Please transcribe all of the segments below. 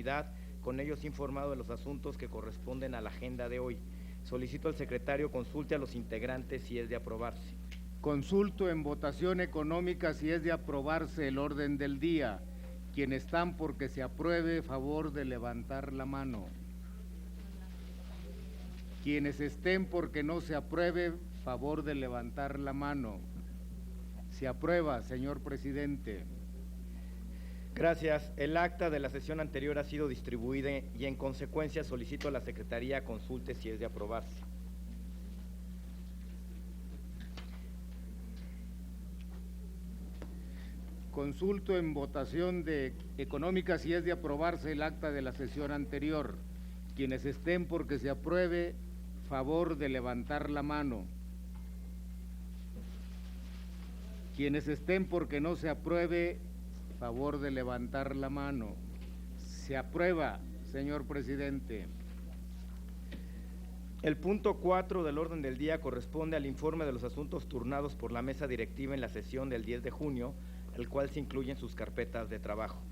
formalidad, con ellos informado de los asuntos que corresponden a la agenda de hoy. Solicito al secretario consulte a los integrantes si es de aprobarse. Consulto en votación económica si es de aprobarse el orden del día. Quienes están porque se apruebe, favor de levantar la mano. Quienes estén porque no se apruebe, favor de levantar la mano. Se aprueba, señor presidente. Gracias. El acta de la sesión anterior ha sido distribuida y en consecuencia solicito a la Secretaría consulte si es de aprobarse. Consulto en votación económica si es de aprobarse el acta de la sesión anterior. Quienes estén porque se apruebe, favor de levantar la mano. Quienes estén porque no se apruebe, favor de levantar la mano. Se aprueba, señor presidente. El punto 4 del orden del día corresponde al informe de los asuntos turnados por la mesa directiva en la sesión del 10 de junio, el cual se incluye en sus carpetas de trabajo.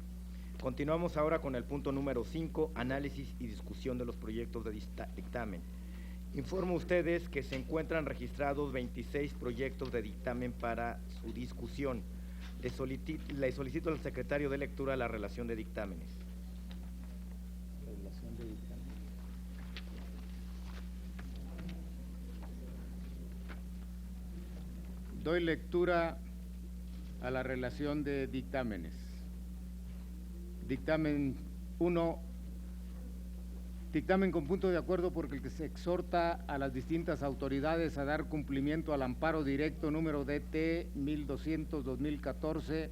Continuamos ahora con el punto número 5, análisis y discusión de los proyectos de dictamen. Informo a ustedes que se encuentran registrados 26 proyectos de dictamen para su discusión. Le solicito al secretario de lectura la relación de dictámenes. Relación de dictámenes. Doy lectura a la relación de dictámenes. Dictamen 1. Dictamen con punto de acuerdo porque el que se exhorta a las distintas autoridades a dar cumplimiento al amparo directo número DT 1200-2014,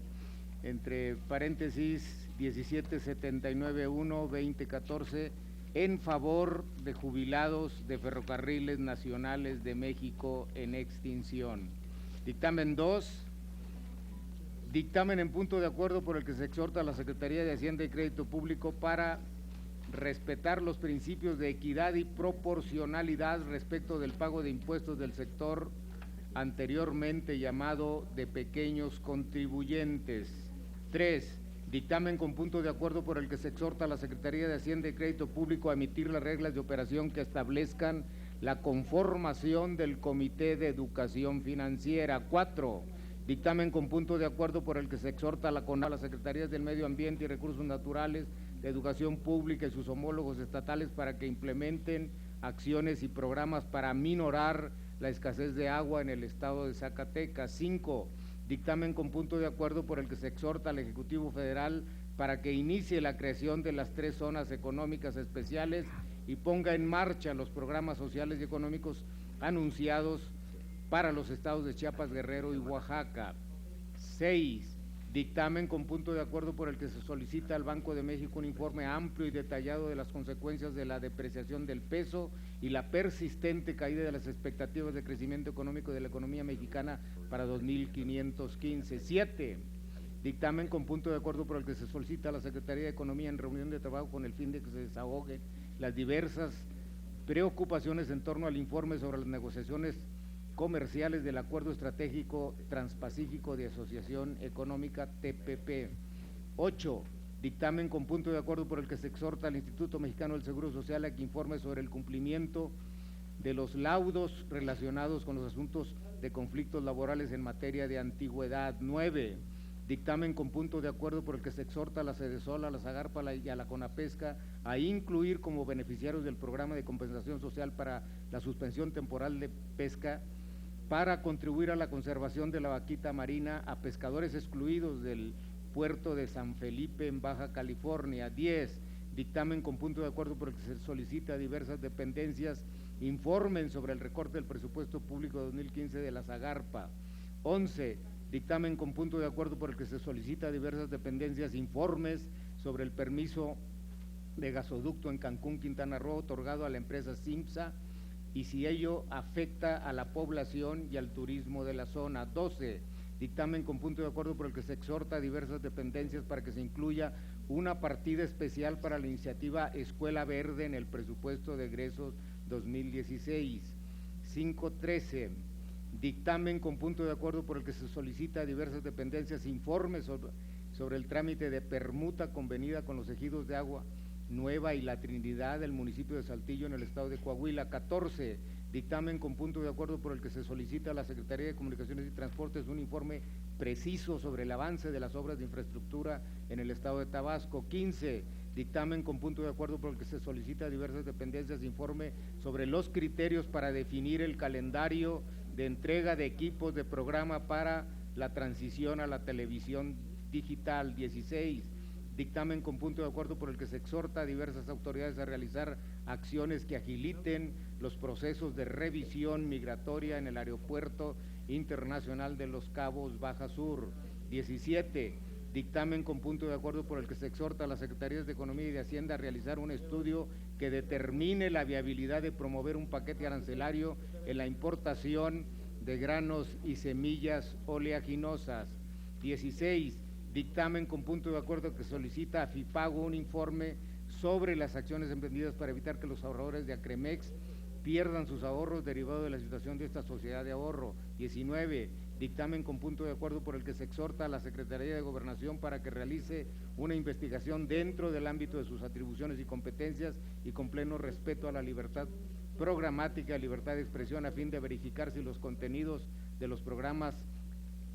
entre paréntesis 17791-2014, en favor de jubilados de Ferrocarriles Nacionales de México en extinción. Dictamen 2. Dictamen en punto de acuerdo por el que se exhorta a la Secretaría de Hacienda y Crédito Público para respetar los principios de equidad y proporcionalidad respecto del pago de impuestos del sector anteriormente llamado de pequeños contribuyentes. 3. Dictamen con punto de acuerdo por el que se exhorta a la Secretaría de Hacienda y Crédito Público a emitir las reglas de operación que establezcan la conformación del Comité de Educación Financiera. 4. Dictamen con punto de acuerdo por el que se exhorta a las Secretarías del Medio Ambiente y Recursos Naturales, de Educación Pública y sus homólogos estatales para que implementen acciones y programas para minorar la escasez de agua en el estado de Zacatecas. 5. Dictamen con punto de acuerdo por el que se exhorta al Ejecutivo Federal para que inicie la creación de las 3 zonas económicas especiales y ponga en marcha los programas sociales y económicos anunciados para los estados de Chiapas, Guerrero y Oaxaca. 6. Dictamen con punto de acuerdo por el que se solicita al Banco de México un informe amplio y detallado de las consecuencias de la depreciación del peso y la persistente caída de las expectativas de crecimiento económico de la economía mexicana para 2515. 7. Dictamen con punto de acuerdo por el que se solicita a la Secretaría de Economía en reunión de trabajo con el fin de que se desahoguen las diversas preocupaciones en torno al informe sobre las negociaciones comerciales del Acuerdo Estratégico Transpacífico de Asociación Económica TPP. 8. Dictamen con punto de acuerdo por el que se exhorta al Instituto Mexicano del Seguro Social a que informe sobre el cumplimiento de los laudos relacionados con los asuntos de conflictos laborales en materia de antigüedad. 9. Dictamen con punto de acuerdo por el que se exhorta a la Sedesol, a la Zagarpa y a la Conapesca a incluir como beneficiarios del programa de compensación social para la suspensión temporal de pesca para contribuir a la conservación de la vaquita marina a pescadores excluidos del puerto de San Felipe en Baja California. 10. Dictamen con punto de acuerdo por el que se solicita a diversas dependencias informen sobre el recorte del presupuesto público de 2015 de la Zagarpa. 11. Dictamen con punto de acuerdo por el que se solicita a diversas dependencias informes sobre el permiso de gasoducto en Cancún, Quintana Roo, otorgado a la empresa Simsa, y si ello afecta a la población y al turismo de la zona. 12. Dictamen con punto de acuerdo por el que se exhorta a diversas dependencias para que se incluya una partida especial para la iniciativa Escuela Verde en el presupuesto de egresos 2016. 5.13. Dictamen con punto de acuerdo por el que se solicita a diversas dependencias informes sobre el trámite de permuta convenida con los ejidos de agua Nueva y La Trinidad del municipio de Saltillo en el estado de Coahuila. 14, dictamen con punto de acuerdo por el que se solicita a la Secretaría de Comunicaciones y Transportes un informe preciso sobre el avance de las obras de infraestructura en el estado de Tabasco. 15, dictamen con punto de acuerdo por el que se solicita a diversas dependencias informe sobre los criterios para definir el calendario de entrega de equipos de programa para la transición a la televisión digital. 16, dictamen con punto de acuerdo por el que se exhorta a diversas autoridades a realizar acciones que agiliten los procesos de revisión migratoria en el Aeropuerto Internacional de Los Cabos, Baja Sur. 17, dictamen con punto de acuerdo por el que se exhorta a las Secretarías de Economía y de Hacienda a realizar un estudio que determine la viabilidad de promover un paquete arancelario en la importación de granos y semillas oleaginosas. 16, dictamen con punto de acuerdo que solicita a FIPAGO un informe sobre las acciones emprendidas para evitar que los ahorradores de Acremex pierdan sus ahorros derivados de la situación de esta sociedad de ahorro. 19, dictamen con punto de acuerdo por el que se exhorta a la Secretaría de Gobernación para que realice una investigación dentro del ámbito de sus atribuciones y competencias y con pleno respeto a la libertad programática y libertad de expresión a fin de verificar si los contenidos de los programas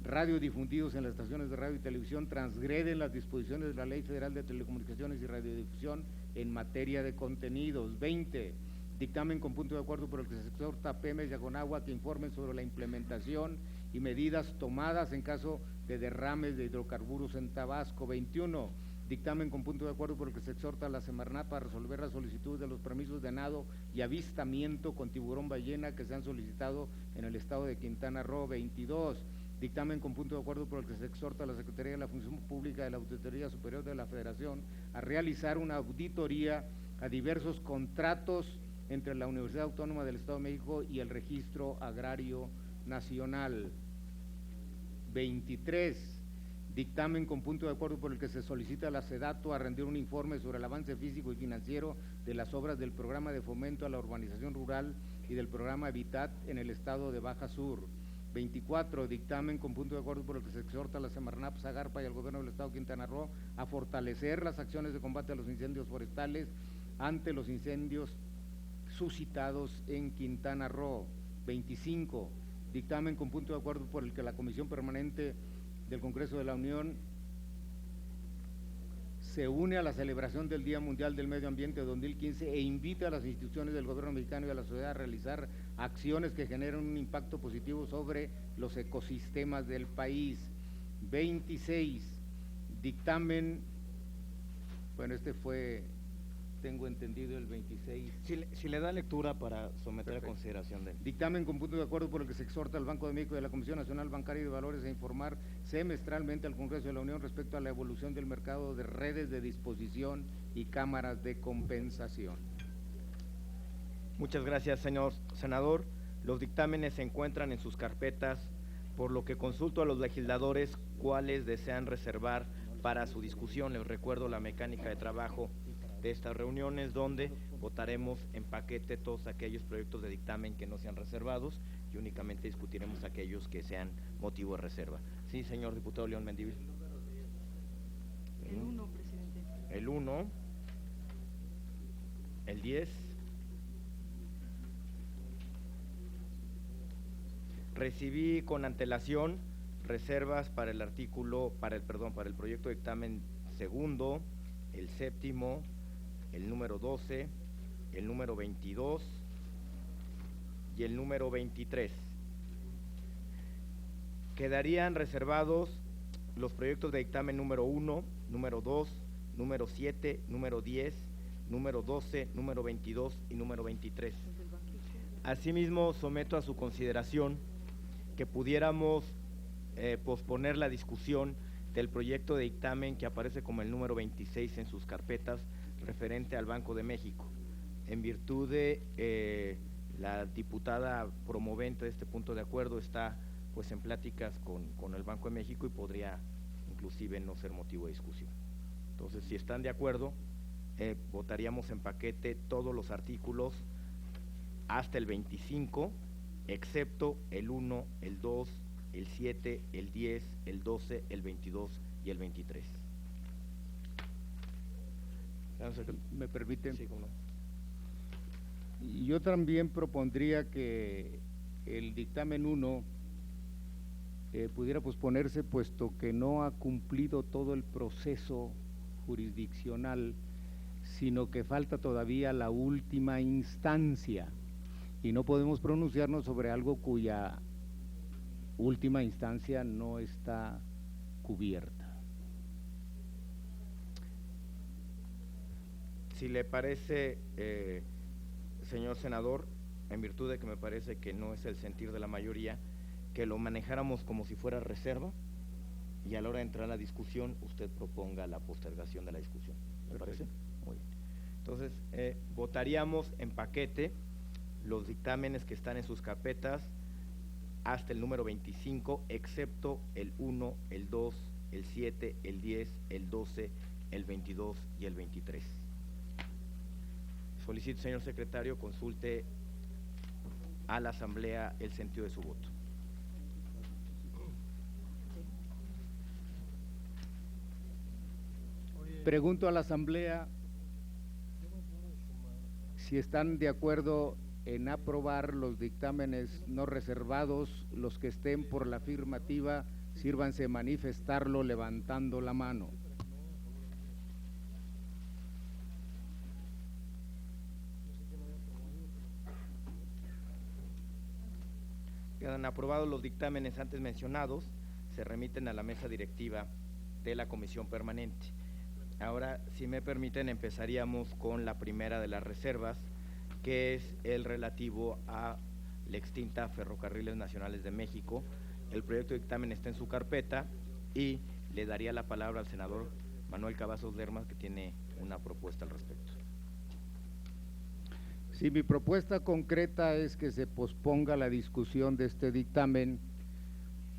radiodifundidos en las estaciones de radio y televisión transgreden las disposiciones de la Ley Federal de Telecomunicaciones y Radiodifusión en materia de contenidos. 20, dictamen con punto de acuerdo por el que se exhorta a Pemex y a Conagua que informen sobre la implementación y medidas tomadas en caso de derrames de hidrocarburos en Tabasco. 21, dictamen con punto de acuerdo por el que se exhorta a la Semarnat para resolver las solicitudes de los permisos de nado y avistamiento con tiburón ballena que se han solicitado en el estado de Quintana Roo. 22, dictamen con punto de acuerdo por el que se exhorta a la Secretaría de la Función Pública de la Auditoría Superior de la Federación a realizar una auditoría a diversos contratos entre la Universidad Autónoma del Estado de México y el Registro Agrario Nacional. 23, dictamen con punto de acuerdo por el que se solicita a la SEDATU a rendir un informe sobre el avance físico y financiero de las obras del Programa de Fomento a la Urbanización Rural y del Programa Habitat en el estado de Baja Sur. 24, dictamen con punto de acuerdo por el que se exhorta a la Semarnat, Zagarpa y al Gobierno del Estado de Quintana Roo a fortalecer las acciones de combate a los incendios forestales ante los incendios suscitados en Quintana Roo. 25, dictamen con punto de acuerdo por el que la Comisión Permanente del Congreso de la Unión se une a la celebración del Día Mundial del Medio Ambiente de 2015 e invita a las instituciones del gobierno mexicano y a la sociedad a realizar acciones que generen un impacto positivo sobre los ecosistemas del país. 26, dictamen, bueno, este fue, tengo entendido, el 26. Si le da lectura para someter Perfecto. a consideración de él. Dictamen con punto de acuerdo por el que se exhorta al Banco de México y a la Comisión Nacional Bancaria y de Valores a informar semestralmente al Congreso de la Unión respecto a la evolución del mercado de redes de disposición y cámaras de compensación. Muchas gracias, señor senador. Los dictámenes se encuentran en sus carpetas, por lo que consulto a los legisladores cuáles desean reservar para su discusión. Les recuerdo la mecánica de trabajo de estas reuniones, donde votaremos en paquete todos aquellos proyectos de dictamen que no sean reservados y únicamente discutiremos aquellos que sean motivo de reserva. Sí, señor diputado León Mendívil. El 1, presidente. El 1, el 10. Recibí con antelación reservas para el para el proyecto de dictamen segundo, el séptimo, el número 12, el número 22 y el número 23. Quedarían reservados los proyectos de dictamen número 1, número 2, número 7, número 10, número 12, número 22 y número 23. Asimismo, someto a su consideración que pudiéramos posponer la discusión del proyecto de dictamen que aparece como el número 26 en sus carpetas, referente al Banco de México, en virtud de la diputada promovente de este punto de acuerdo está pues en pláticas con el Banco de México y podría inclusive no ser motivo de discusión. Entonces, si están de acuerdo, votaríamos en paquete todos los artículos hasta el 25, excepto el 1, el 2, el 7, el 10, el 12, el 22 y el 23. ¿Me permite? Sí, cómo no. Yo también propondría que el dictamen 1 pudiera posponerse, puesto que no ha cumplido todo el proceso jurisdiccional, sino que falta todavía la última instancia y no podemos pronunciarnos sobre algo cuya última instancia no está cubierta. Si le parece, señor senador, en virtud de que me parece que no es el sentir de la mayoría, que lo manejáramos como si fuera reserva y a la hora de entrar a la discusión usted proponga la postergación de la discusión. ¿Le parece? Muy bien. Entonces, votaríamos en paquete los dictámenes que están en sus carpetas hasta el número 25, excepto el 1, el 2, el 7, el 10, el 12, el 22 y el 23. Solicito, señor secretario, consulte a la Asamblea el sentido de su voto. Pregunto a la Asamblea si están de acuerdo en aprobar los dictámenes no reservados. Los que estén por la afirmativa, sírvanse manifestarlo levantando la mano. Quedan aprobados los dictámenes antes mencionados, se remiten a la mesa directiva de la Comisión Permanente. Ahora, si me permiten, empezaríamos con la primera de las reservas, que es el relativo a la extinta Ferrocarriles Nacionales de México. El proyecto de dictamen está en su carpeta y le daría la palabra al senador Manuel Cavazos Lermas, que tiene una propuesta al respecto. Sí, mi propuesta concreta es que se posponga la discusión de este dictamen,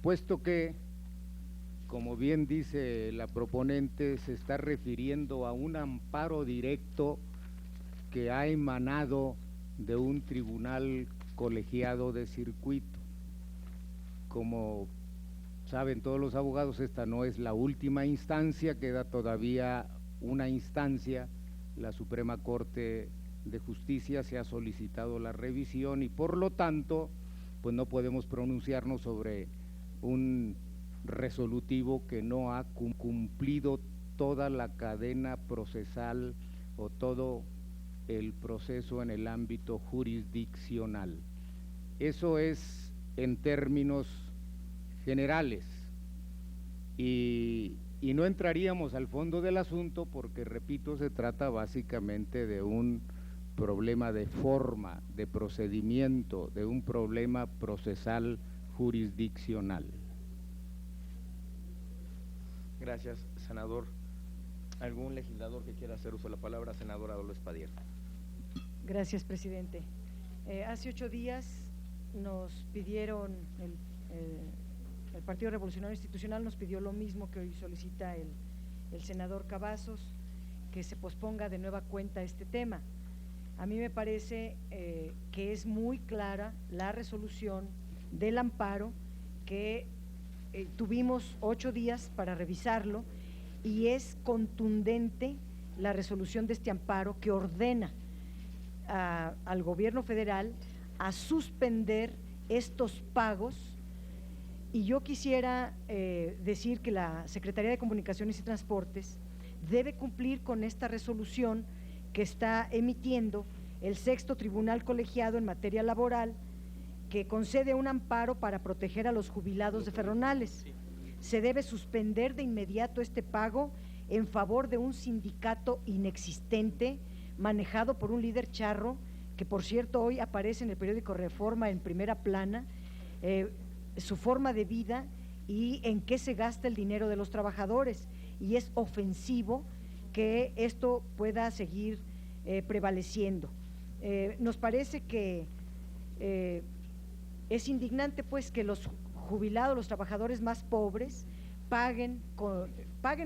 puesto que, como bien dice la proponente, se está refiriendo a un amparo directo que ha emanado de un tribunal colegiado de circuito. Como saben todos los abogados, esta no es la última instancia, queda todavía una instancia. La Suprema Corte de Justicia se ha solicitado la revisión y por lo tanto, pues no podemos pronunciarnos sobre un resolutivo que no ha cumplido toda la cadena procesal o todo el proceso en el ámbito jurisdiccional. Eso es en términos generales y no entraríamos al fondo del asunto porque, repito, se trata básicamente de un problema de forma, de procedimiento, de un problema procesal jurisdiccional. Gracias, senador. ¿Algún legislador que quiera hacer uso de la palabra? Senadora Dolores Padilla. Gracias, presidente. Hace 8 días nos pidieron, el Partido Revolucionario Institucional nos pidió lo mismo que hoy solicita el senador Cavazos, que se posponga de nueva cuenta este tema. A mí me parece que es muy clara la resolución del amparo, que tuvimos 8 días para revisarlo, y es contundente la resolución de este amparo que ordena al gobierno federal a suspender estos pagos. Y yo quisiera decir que la Secretaría de Comunicaciones y Transportes debe cumplir con esta resolución que está emitiendo el 6º Tribunal Colegiado en materia laboral, que concede un amparo para proteger a los jubilados de Ferronales. Se debe suspender de inmediato este pago en favor de un sindicato inexistente, manejado por un líder charro, que por cierto hoy aparece en el periódico Reforma en primera plana, su forma de vida y en qué se gasta el dinero de los trabajadores, y es ofensivo que esto pueda seguir prevaleciendo. Nos parece que es indignante pues que los jubilados, los trabajadores más pobres, paguen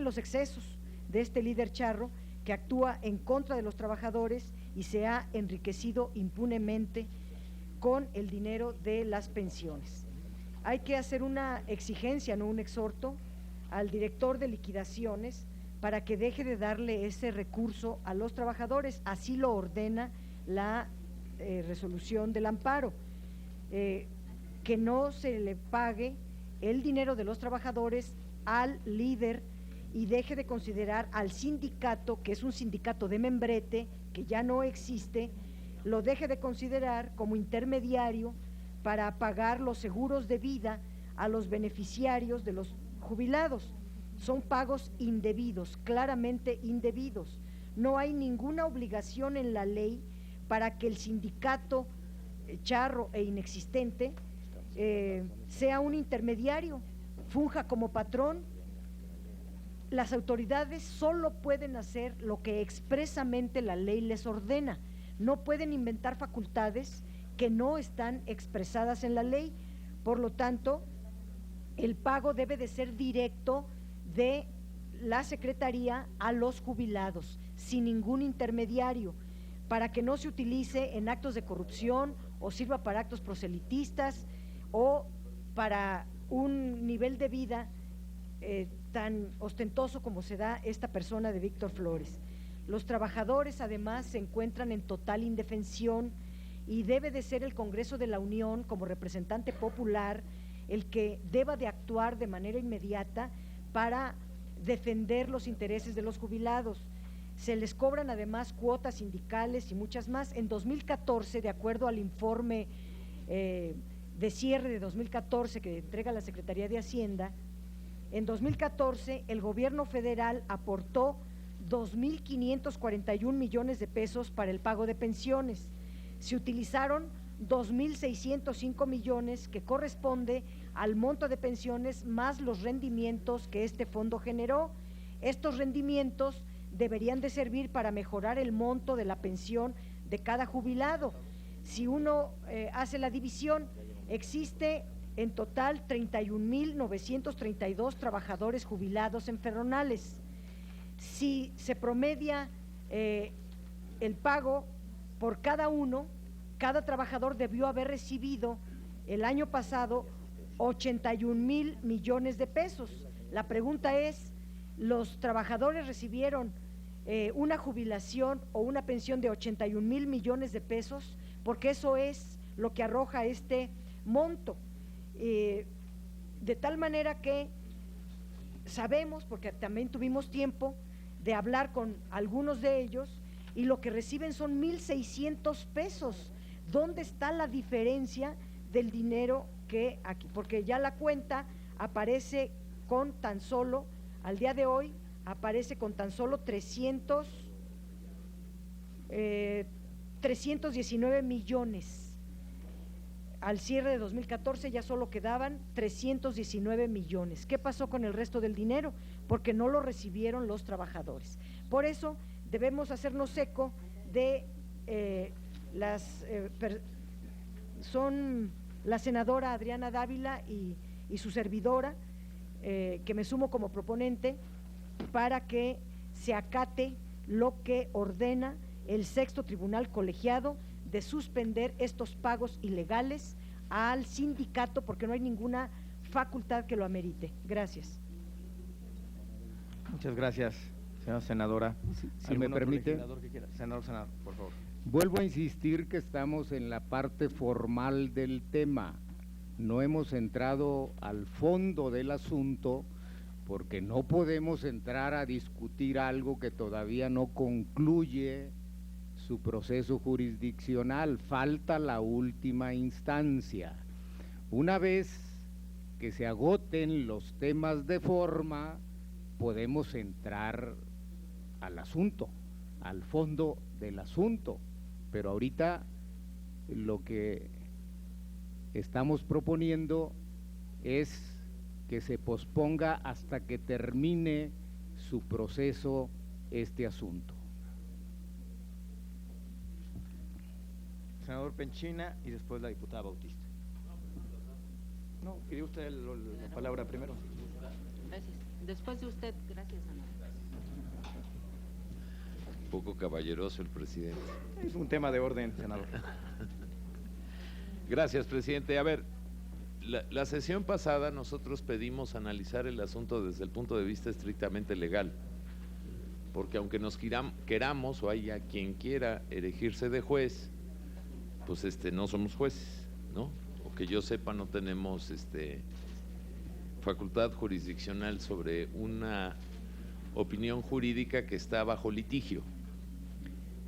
los excesos de este líder charro que actúa en contra de los trabajadores y se ha enriquecido impunemente con el dinero de las pensiones. Hay que hacer una exigencia, no un exhorto, al director de liquidaciones para que deje de darle ese recurso a los trabajadores. Así lo ordena la resolución del amparo, que no se le pague el dinero de los trabajadores al líder y deje de considerar al sindicato, que es un sindicato de membrete, que ya no existe, lo deje de considerar como intermediario para pagar los seguros de vida a los beneficiarios de los jubilados. Son pagos indebidos, claramente indebidos. No hay ninguna obligación en la ley para que el sindicato charro e inexistente sea un intermediario, funja como patrón. Las autoridades solo pueden hacer lo que expresamente la ley les ordena, no pueden inventar facultades que no están expresadas en la ley. Por lo tanto, el pago debe de ser directo de la Secretaría a los jubilados, sin ningún intermediario, para que no se utilice en actos de corrupción o sirva para actos proselitistas o para un nivel de vida tan ostentoso como se da esta persona de Víctor Flores. Los trabajadores además se encuentran en total indefensión y debe de ser el Congreso de la Unión, como representante popular, el que deba de actuar de manera inmediata para defender los intereses de los jubilados. Se les cobran además cuotas sindicales y muchas más. En 2014, de acuerdo al informe de cierre de 2014 que entrega la Secretaría de Hacienda, en 2014 el gobierno federal aportó 2.541 millones de pesos para el pago de pensiones. Se utilizaron 2.605 millones, que corresponde al monto de pensiones más los rendimientos que este fondo generó. Estos rendimientos deberían de servir para mejorar el monto de la pensión de cada jubilado. Si uno hace la división, existe en total 31.932 trabajadores jubilados en Ferronales. Si se promedia el pago por cada uno, cada trabajador debió haber recibido el año pasado 81,000 millones de pesos. La pregunta es, ¿los trabajadores recibieron una jubilación o una pensión de 81,000 millones de pesos? Porque eso es lo que arroja este monto. De tal manera que sabemos, porque también tuvimos tiempo de hablar con algunos de ellos, y lo que reciben son 1,600 pesos. ¿Dónde está la diferencia del dinero que aquí? Porque ya la cuenta aparece con tan solo, al día de hoy, aparece con tan solo 319 millones. Al cierre de 2014 ya solo quedaban 319 millones. ¿Qué pasó con el resto del dinero? Porque no lo recibieron los trabajadores. Por eso debemos hacernos eco de son la senadora Adriana Dávila y su servidora, que me sumo como proponente, para que se acate lo que ordena el sexto tribunal colegiado de suspender estos pagos ilegales al sindicato, porque no hay ninguna facultad que lo amerite. Gracias. Muchas gracias, señora senadora. Si me permite. Senador, por favor. Vuelvo a insistir que estamos en la parte formal del tema. No hemos entrado al fondo del asunto porque no podemos entrar a discutir algo que todavía no concluye su proceso jurisdiccional. Falta la última instancia. Una vez que se agoten los temas de forma, podemos entrar al asunto, al fondo del asunto. Pero ahorita lo que estamos proponiendo es que se posponga hasta que termine su proceso este asunto. Senador Penchina y después la diputada Bautista. No, pidió usted la palabra primero. Gracias. Después de usted, gracias, senador. Un poco caballeroso el presidente. Es un tema de orden, senador. Gracias, presidente. A ver, la sesión pasada nosotros pedimos analizar el asunto desde el punto de vista estrictamente legal. porque aunque nos queramos o haya quien quiera erigirse de juez, pues no somos jueces, ¿no? O que yo sepa, no tenemos facultad jurisdiccional sobre una opinión jurídica que está bajo litigio.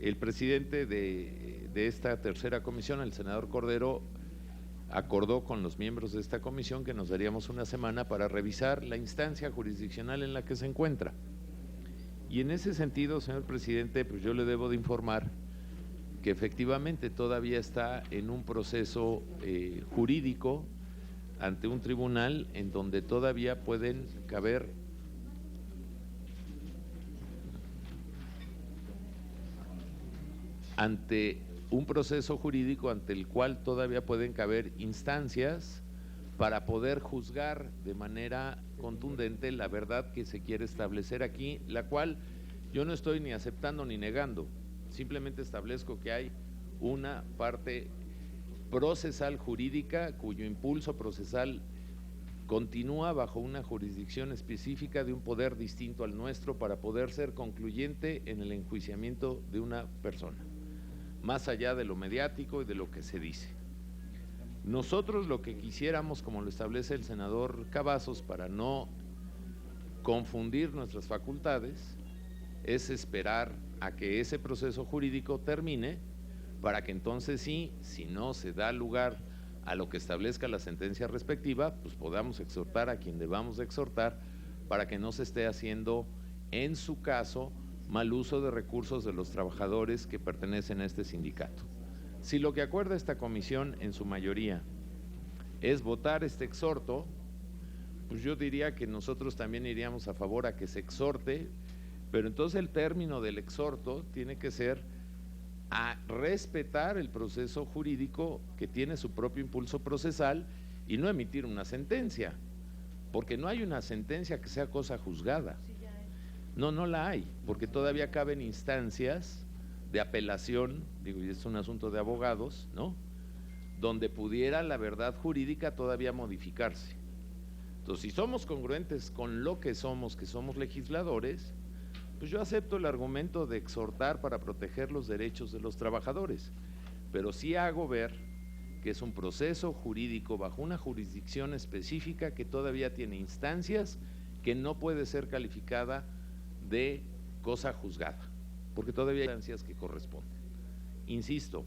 El presidente de esta tercera comisión, el senador Cordero, acordó con los miembros de esta comisión que nos daríamos una semana para revisar la instancia jurisdiccional en la que se encuentra. Y en ese sentido, señor presidente, pues yo le debo de informar que efectivamente todavía está en un proceso jurídico ante un tribunal en donde todavía pueden caber ante un proceso jurídico ante el cual todavía pueden caber instancias para poder juzgar de manera contundente la verdad que se quiere establecer aquí, la cual yo no estoy ni aceptando ni negando, simplemente establezco que hay una parte procesal jurídica cuyo impulso procesal continúa bajo una jurisdicción específica de un poder distinto al nuestro para poder ser concluyente en el enjuiciamiento de una persona, más allá de lo mediático y de lo que se dice. Nosotros lo que quisiéramos, como lo establece el senador Cavazos, para no confundir nuestras facultades, es esperar a que ese proceso jurídico termine para que entonces sí, si no se da lugar a lo que establezca la sentencia respectiva, pues podamos exhortar a quien debamos de exhortar para que no se esté haciendo, en su caso, mal uso de recursos de los trabajadores que pertenecen a este sindicato. Si lo que acuerda esta comisión en su mayoría es votar este exhorto, pues yo diría que nosotros también iríamos a favor a que se exhorte, pero entonces el término del exhorto tiene que ser a respetar el proceso jurídico que tiene su propio impulso procesal y no emitir una sentencia, porque no hay una sentencia que sea cosa juzgada. No, no la hay, porque todavía caben instancias de apelación, digo, y es un asunto de abogados, ¿no?, donde pudiera la verdad jurídica todavía modificarse. Entonces, si somos congruentes con lo que somos legisladores, pues yo acepto el argumento de exhortar para proteger los derechos de los trabajadores, pero sí hago ver que es un proceso jurídico bajo una jurisdicción específica que todavía tiene instancias que no puede ser calificada de cosa juzgada, porque todavía hay instancias que corresponden. Insisto,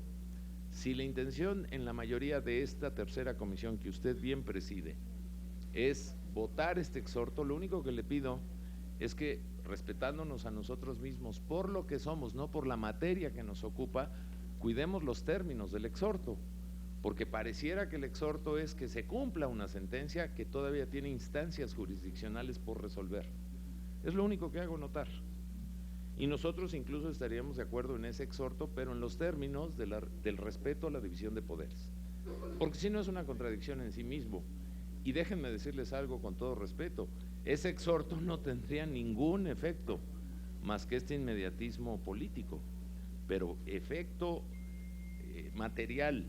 si la intención en la mayoría de esta tercera comisión que usted bien preside es votar este exhorto, lo único que le pido es que, respetándonos a nosotros mismos por lo que somos, no por la materia que nos ocupa, cuidemos los términos del exhorto, porque pareciera que el exhorto es que se cumpla una sentencia que todavía tiene instancias jurisdiccionales por resolver. Es lo único que hago notar. Y nosotros incluso estaríamos de acuerdo en ese exhorto, pero en los términos del respeto a la división de poderes. Porque si no es una contradicción en sí mismo. Y déjenme decirles algo con todo respeto, ese exhorto no tendría ningún efecto más que este inmediatismo político, pero efecto material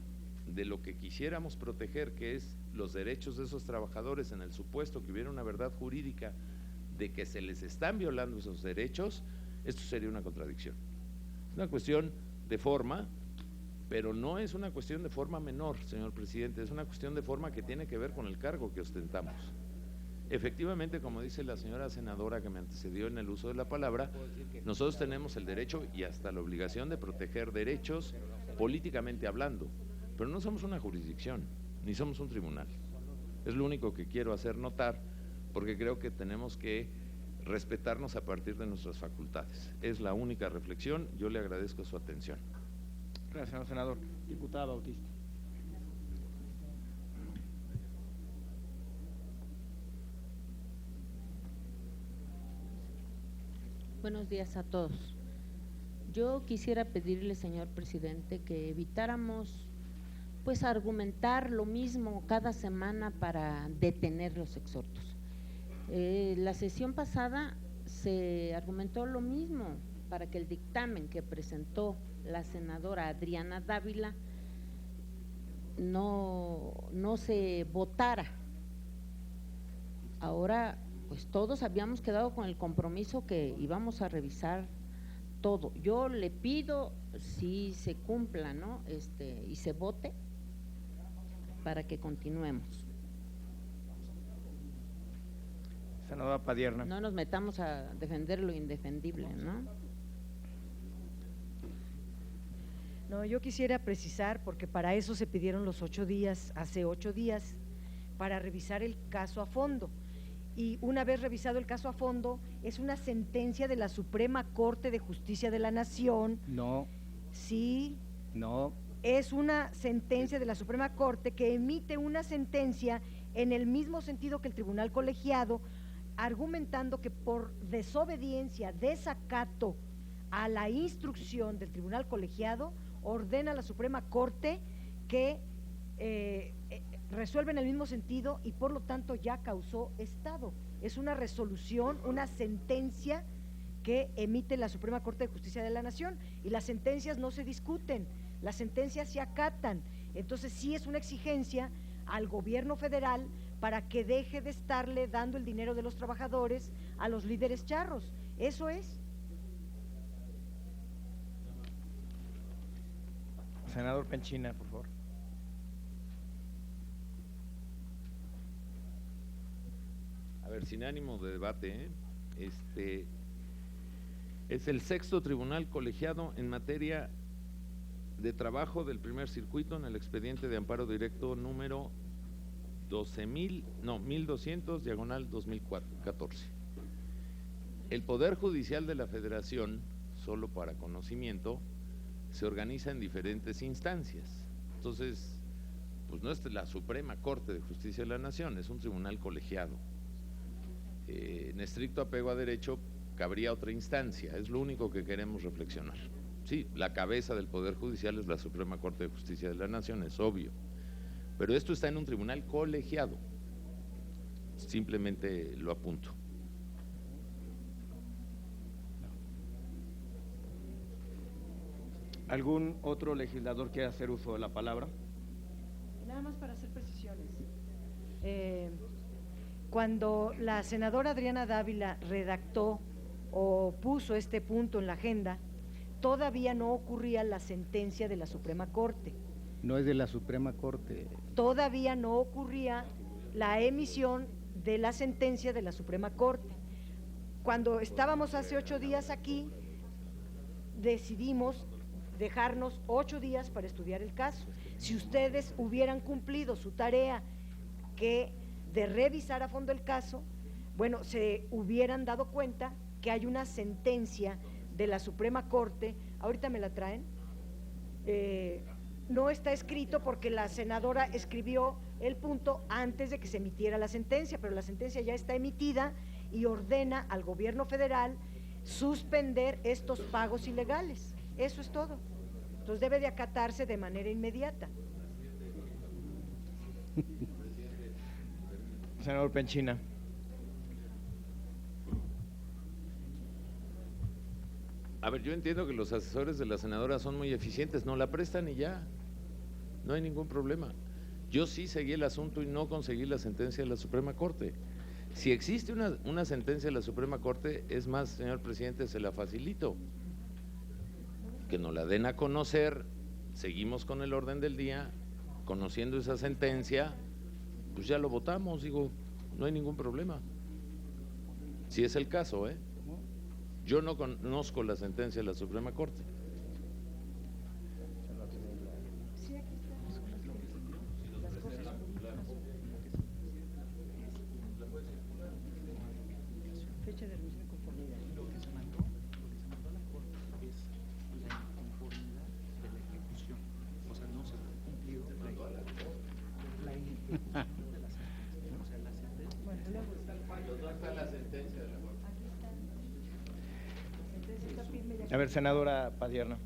de lo que quisiéramos proteger, que es los derechos de esos trabajadores en el supuesto que hubiera una verdad jurídica de que se les están violando esos derechos, esto sería una contradicción. Es una cuestión de forma, pero no es una cuestión de forma menor, señor presidente, es una cuestión de forma que tiene que ver con el cargo que ostentamos. Efectivamente, como dice la señora senadora que me antecedió en el uso de la palabra, nosotros tenemos el derecho y hasta la obligación de proteger derechos políticamente hablando, pero no somos una jurisdicción, ni somos un tribunal. Es lo único que quiero hacer notar, porque creo que tenemos que respetarnos a partir de nuestras facultades. Es la única reflexión, yo le agradezco su atención. Gracias, señor senador. Diputada Bautista. Buenos días a todos. Yo quisiera pedirle, señor presidente, que evitáramos pues argumentar lo mismo cada semana para detener los exhortos. La sesión pasada se argumentó lo mismo para que el dictamen que presentó la senadora Adriana Dávila no se votara. Ahora pues todos habíamos quedado con el compromiso que íbamos a revisar todo. Yo le pido si se cumpla, ¿no? Y se vote para que continuemos. Senadora Padierna. No nos metamos a defender lo indefendible, ¿no? No, yo quisiera precisar, porque para eso se pidieron los 8 días, hace 8 días, para revisar el caso a fondo. Y una vez revisado el caso a fondo, es una sentencia de la Suprema Corte de Justicia de la Nación. No, Sí, no, es una sentencia de la Suprema Corte que emite una sentencia en el mismo sentido que el tribunal colegiado, argumentando que por desobediencia, desacato a la instrucción del tribunal colegiado, ordena a la Suprema Corte que resuelve en el mismo sentido y por lo tanto ya causó estado. Es una resolución, una sentencia que emite la Suprema Corte de Justicia de la Nación, y las sentencias no se discuten, las sentencias se acatan. Entonces sí es una exigencia al gobierno federal para que deje de estarle dando el dinero de los trabajadores a los líderes charros. Eso es. Senador Penchina, por favor. A ver, sin ánimo de debate, es el sexto tribunal colegiado en materia de trabajo del primer circuito en el expediente de amparo directo número 1200/2014. El Poder Judicial de la Federación, solo para conocimiento, se organiza en diferentes instancias. Entonces, pues no es la Suprema Corte de Justicia de la Nación, es un tribunal colegiado. En estricto apego a derecho, cabría otra instancia, es lo único que queremos reflexionar. Sí, la cabeza del Poder Judicial es la Suprema Corte de Justicia de la Nación, es obvio, pero esto está en un tribunal colegiado, simplemente lo apunto. ¿Algún otro legislador quiere hacer uso de la palabra? Nada más para hacer precisiones. Cuando la senadora Adriana Dávila redactó o puso este punto en la agenda, todavía no ocurría la sentencia de la Suprema Corte. no es de la Suprema Corte. Todavía no ocurría la emisión de la sentencia de la Suprema Corte. Cuando estábamos hace 8 días aquí, decidimos dejarnos 8 días para estudiar el caso. Si ustedes hubieran cumplido su tarea de revisar a fondo el caso, bueno, se hubieran dado cuenta que hay una sentencia de la Suprema Corte, ahorita me la traen, no está escrito porque la senadora escribió el punto antes de que se emitiera la sentencia, pero la sentencia ya está emitida y ordena al gobierno federal suspender estos pagos ilegales. Eso es todo. Entonces debe de acatarse de manera inmediata. Senador Penchina. A ver, yo entiendo que los asesores de la senadora son muy eficientes, no la prestan y ya, no hay ningún problema. Yo sí seguí el asunto y no conseguí la sentencia de la Suprema Corte. Si existe una sentencia de la Suprema Corte, es más, señor presidente, se la facilito. Que nos la den a conocer, seguimos con el orden del día, conociendo esa sentencia, pues ya lo votamos, digo, no hay ningún problema. Si es el caso, Yo no conozco la sentencia de la Suprema Corte. Sí, aquí están las cosas. Fecha de revisión de conformidad. Lo que se mandó a la Corte es la inconformidad de la ejecución. O sea, no se ha cumplido la ejecución de la sentencia. O sea, la sentencia. Bueno, luego ¿Dónde está la sentencia de la Corte? aquí está. La sentencia está firme y aquí. A ver, senadora Padierna.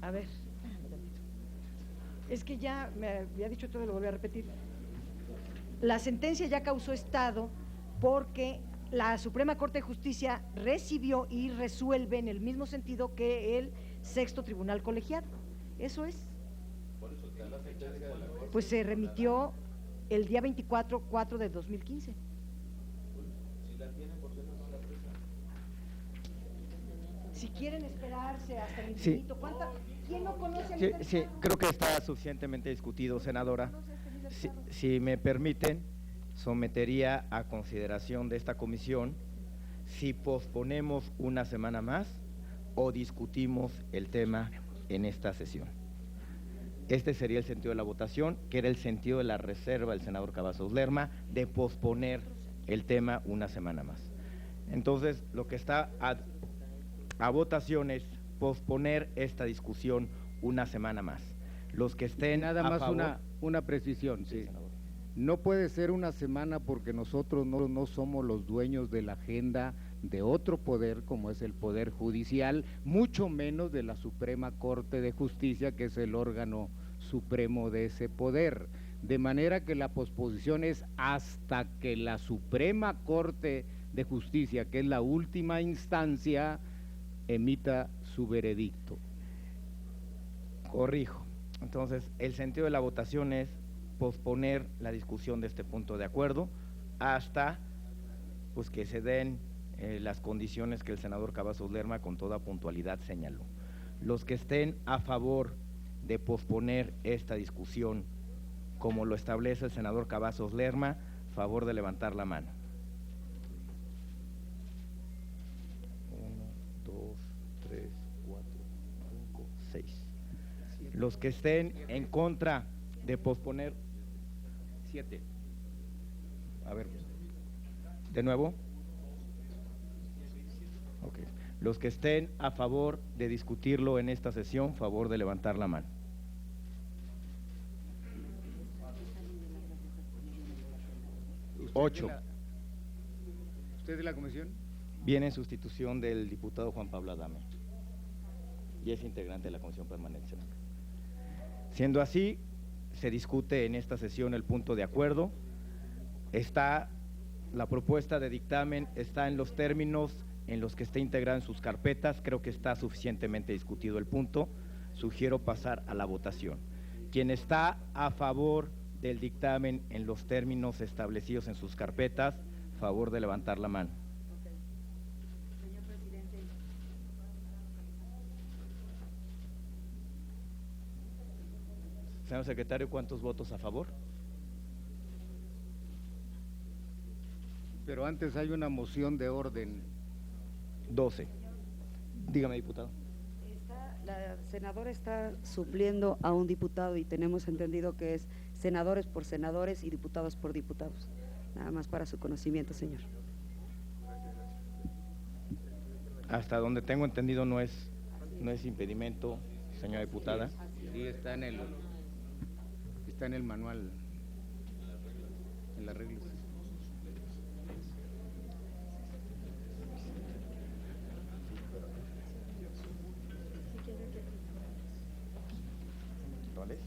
A ver, es que ya me había dicho todo y lo voy a repetir. La sentencia ya causó estado porque la Suprema Corte de Justicia recibió y resuelve en el mismo sentido que el sexto tribunal colegiado. Eso es. Por eso está la sentencia de la Corte. Pues se remitió el día 24/4 de 2015. si quieren esperarse hasta el Sí. infinito, ¿quién no conoce al Sí, interesado? creo que está suficientemente discutido, senadora. Si me permiten, sometería a consideración de esta comisión si posponemos una semana más o discutimos el tema en esta sesión. Este sería el sentido de la votación, que era el sentido de la reserva del senador Cavazos Lerma de posponer el tema una semana más. Entonces, lo que está a votación es posponer esta discusión una semana más. Los que estén Nada a más favor, una precisión, Sí, sí. senador. No puede ser una semana porque nosotros no somos los dueños de la agenda de otro poder como es el Poder Judicial, mucho menos de la Suprema Corte de Justicia, que es el órgano supremo de ese poder. De manera que la posposición es hasta que la Suprema Corte de Justicia, que es la última instancia, emita su veredicto. Corrijo. Entonces, el sentido de la votación es posponer la discusión de este punto de acuerdo hasta pues que se den las condiciones que el senador Cavazos Lerma con toda puntualidad señaló. Los que estén a favor de posponer esta discusión, como lo establece el senador Cavazos Lerma, favor de levantar la mano. 1, 2, 3, 4, 5, 6. Los que estén en contra de posponer, 7. a ver, de nuevo. Ok. Los que estén a favor de discutirlo en esta sesión, favor de levantar la mano. Ocho. ¿Usted de la comisión? Viene en sustitución del diputado Juan Pablo Adame y es integrante de la Comisión Permanente, senador. Siendo así, se discute en esta sesión el punto de acuerdo. La propuesta de dictamen está en los términos en los que está integrada en sus carpetas. Creo que está suficientemente discutido el punto. Sugiero pasar a la votación. Quien está a favor del dictamen en los términos establecidos en sus carpetas, favor de levantar la mano. Señor presidente. Señor secretario, ¿cuántos votos a favor? Pero antes hay una moción de orden. 12. Dígame, diputado. La senadora está supliendo a un diputado y tenemos entendido que es senadores por senadores y diputados por diputados. Nada más para su conocimiento, señor. Hasta donde tengo entendido no es impedimento, señora diputada. Sí, está en el manual, en las reglas. ¿Cuáles?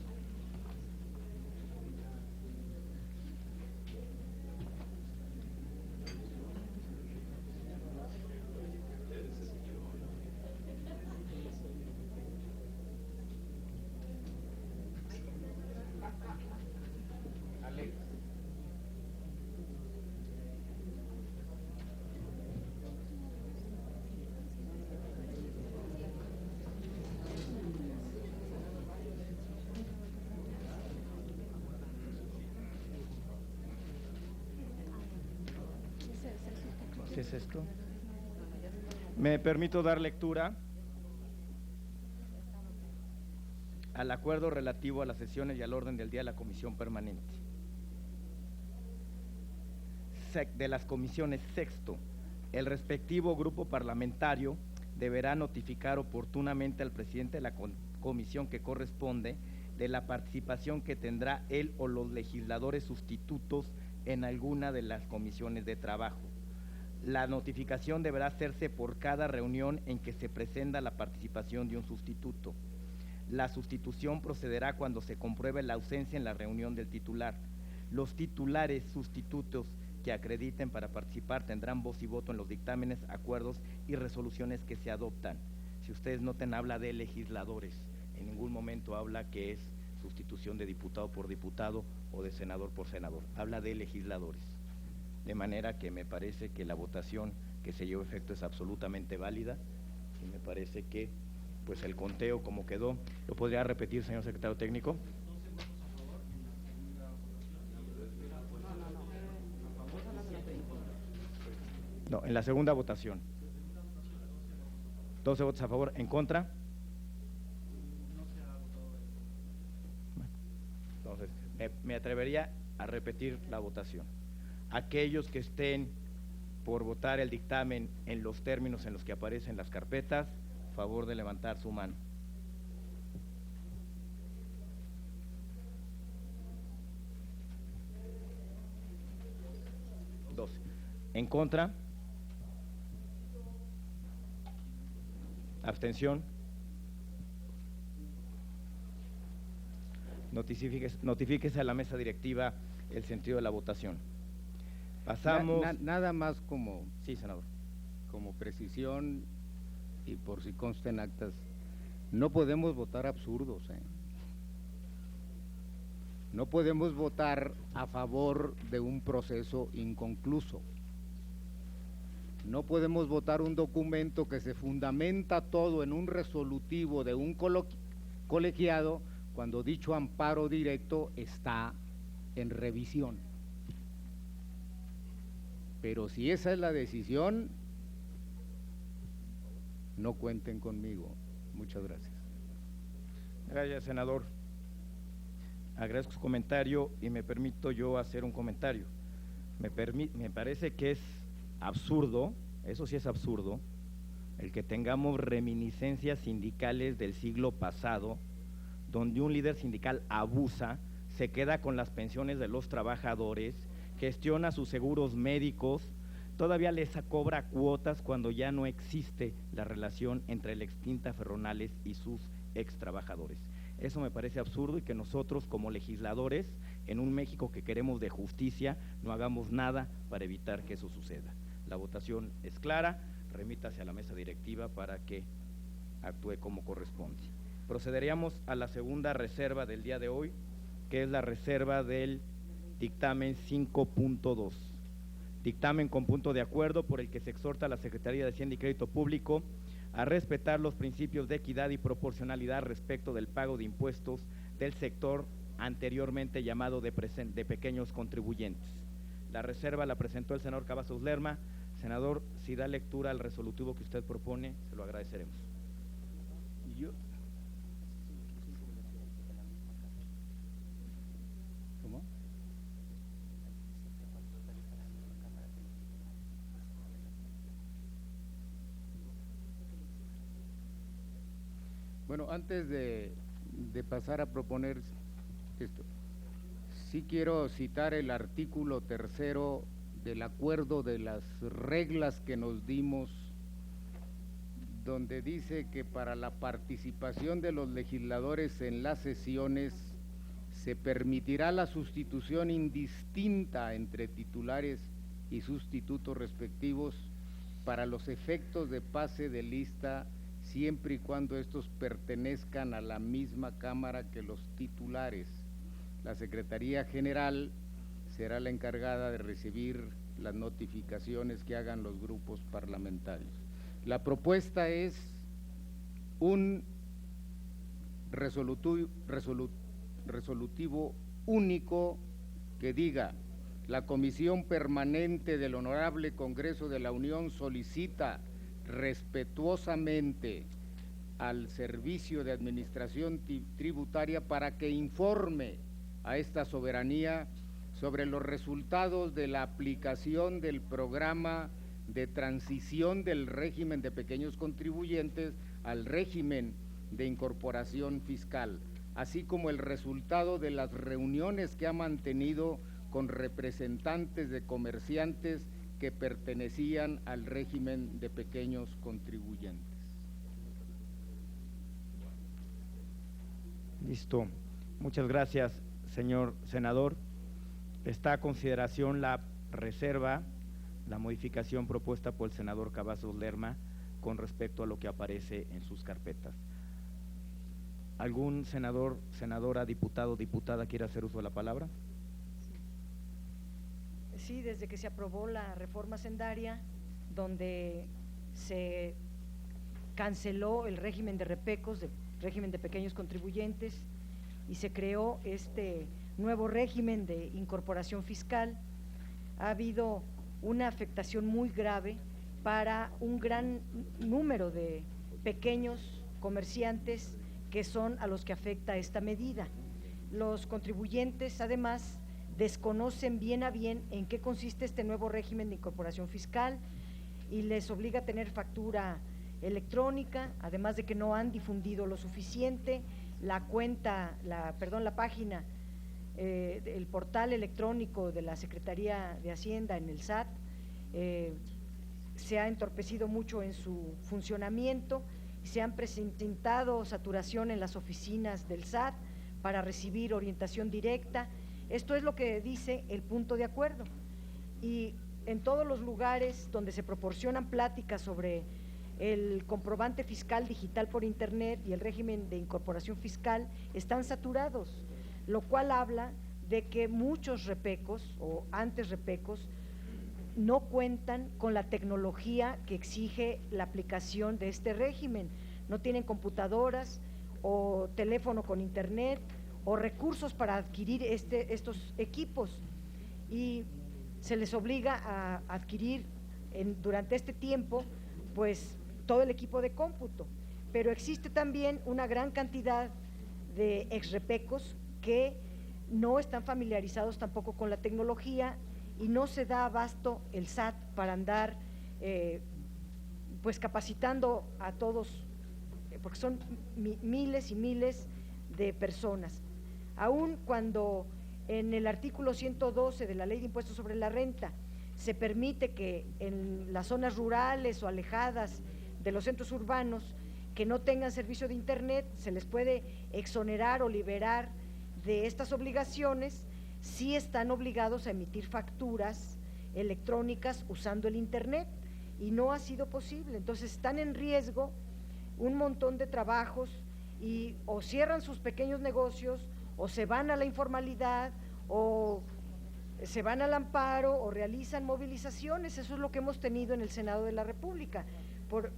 ¿Qué es esto? Me permito dar lectura al acuerdo relativo a las sesiones y al orden del día de la Comisión Permanente. De las comisiones, sexto, el respectivo grupo parlamentario deberá notificar oportunamente al presidente de la comisión que corresponde de la participación que tendrá él o los legisladores sustitutos en alguna de las comisiones de trabajo. La notificación deberá hacerse por cada reunión en que se presenta la participación de un sustituto. La sustitución procederá cuando se compruebe la ausencia en la reunión del titular. Los titulares sustitutos que acrediten para participar tendrán voz y voto en los dictámenes, acuerdos y resoluciones que se adoptan. Si ustedes noten, habla de legisladores, en ningún momento habla que es sustitución de diputado por diputado o de senador por senador, habla de legisladores. De manera que me parece que la votación que se llevó a efecto es absolutamente válida y me parece que pues el conteo como quedó. ¿Lo podría repetir, señor secretario técnico? No, en la segunda votación. 12 votos a favor, en contra. Entonces, me atrevería a repetir la votación. Aquellos que estén por votar el dictamen en los términos en los que aparecen las carpetas, favor de levantar su mano. En contra. Abstención. Notifíquese a la mesa directiva el sentido de la votación. Pasamos. Nada más como, Sí, senador. como precisión y por si consta en actas, no podemos votar absurdos, ¿eh? No podemos votar a favor de un proceso inconcluso. No podemos votar un documento que se fundamenta todo en un resolutivo de un colegiado cuando dicho amparo directo está en revisión. Pero si esa es la decisión, no cuenten conmigo. Muchas gracias. Gracias, senador. Agradezco su comentario y me permito yo hacer un comentario. Me parece que es absurdo, eso sí es absurdo, el que tengamos reminiscencias sindicales del siglo pasado, donde un líder sindical abusa, se queda con las pensiones de los trabajadores, gestiona sus seguros médicos, todavía les cobra cuotas cuando ya no existe la relación entre la extinta Ferronales y sus ex trabajadores. Eso me parece absurdo y que nosotros como legisladores, en un México que queremos de justicia, no hagamos nada para evitar que eso suceda. La votación es clara, remítase a la mesa directiva para que actúe como corresponde. Procederíamos a la segunda reserva del día de hoy, que es la reserva del dictamen 5.2. Dictamen con punto de acuerdo por el que se exhorta a la Secretaría de Hacienda y Crédito Público a respetar los principios de equidad y proporcionalidad respecto del pago de impuestos del sector anteriormente llamado de pequeños contribuyentes. La reserva la presentó el senador Cavazos Lerma. Senador, si da lectura al resolutivo que usted propone, se lo agradeceremos. ¿Cómo? Bueno, antes de pasar a proponer esto, sí quiero citar el artículo 3º del acuerdo de las reglas que nos dimos, donde dice que para la participación de los legisladores en las sesiones se permitirá la sustitución indistinta entre titulares y sustitutos respectivos para los efectos de pase de lista, siempre y cuando estos pertenezcan a la misma Cámara que los titulares. La Secretaría General será la encargada de recibir las notificaciones que hagan los grupos parlamentarios. La propuesta es un resolutivo único que diga: la Comisión Permanente del Honorable Congreso de la Unión solicita respetuosamente al Servicio de Administración Tributaria para que informe a esta soberanía sobre los resultados de la aplicación del programa de transición del régimen de pequeños contribuyentes al régimen de incorporación fiscal, así como el resultado de las reuniones que ha mantenido con representantes de comerciantes que pertenecían al régimen de pequeños contribuyentes. Listo. Muchas gracias, señor senador. Está a consideración la reserva, la modificación propuesta por el senador Cavazos Lerma con respecto a lo que aparece en sus carpetas. ¿Algún senador, senadora, diputado, diputada quiere hacer uso de la palabra? Sí, desde que se aprobó la reforma hacendaria, donde se canceló el régimen de repecos, el régimen de pequeños contribuyentes, y se creó este nuevo régimen de incorporación fiscal. Ha habido una afectación muy grave para un gran número de pequeños comerciantes que son a los que afecta esta medida. Los contribuyentes, además, desconocen bien a bien en qué consiste este nuevo régimen de incorporación fiscal y les obliga a tener factura electrónica, además de que no han difundido lo suficiente la página, el portal electrónico de la Secretaría de Hacienda en el SAT, se ha entorpecido mucho en su funcionamiento, se han presentado saturación en las oficinas del SAT para recibir orientación directa. Esto es lo que dice el punto de acuerdo, y en todos los lugares donde se proporcionan pláticas sobre el comprobante fiscal digital por internet y el régimen de incorporación fiscal están saturados, lo cual habla de que muchos repecos o antes repecos no cuentan con la tecnología que exige la aplicación de este régimen, no tienen computadoras o teléfono con internet o recursos para adquirir estos equipos, y se les obliga a adquirir durante este tiempo pues todo el equipo de cómputo. Pero existe también una gran cantidad de exrepecos que no están familiarizados tampoco con la tecnología y no se da abasto el SAT para andar pues capacitando a todos, porque son miles y miles de personas. Aun cuando en el artículo 112 de la Ley de Impuestos sobre la Renta se permite que en las zonas rurales o alejadas de los centros urbanos que no tengan servicio de internet se les puede exonerar o liberar de estas obligaciones, sí están obligados a emitir facturas electrónicas usando el internet, y no ha sido posible. Entonces están en riesgo un montón de trabajos, y o cierran sus pequeños negocios, o se van a la informalidad, o se van al amparo, o realizan movilizaciones. Eso es lo que hemos tenido en el Senado de la República.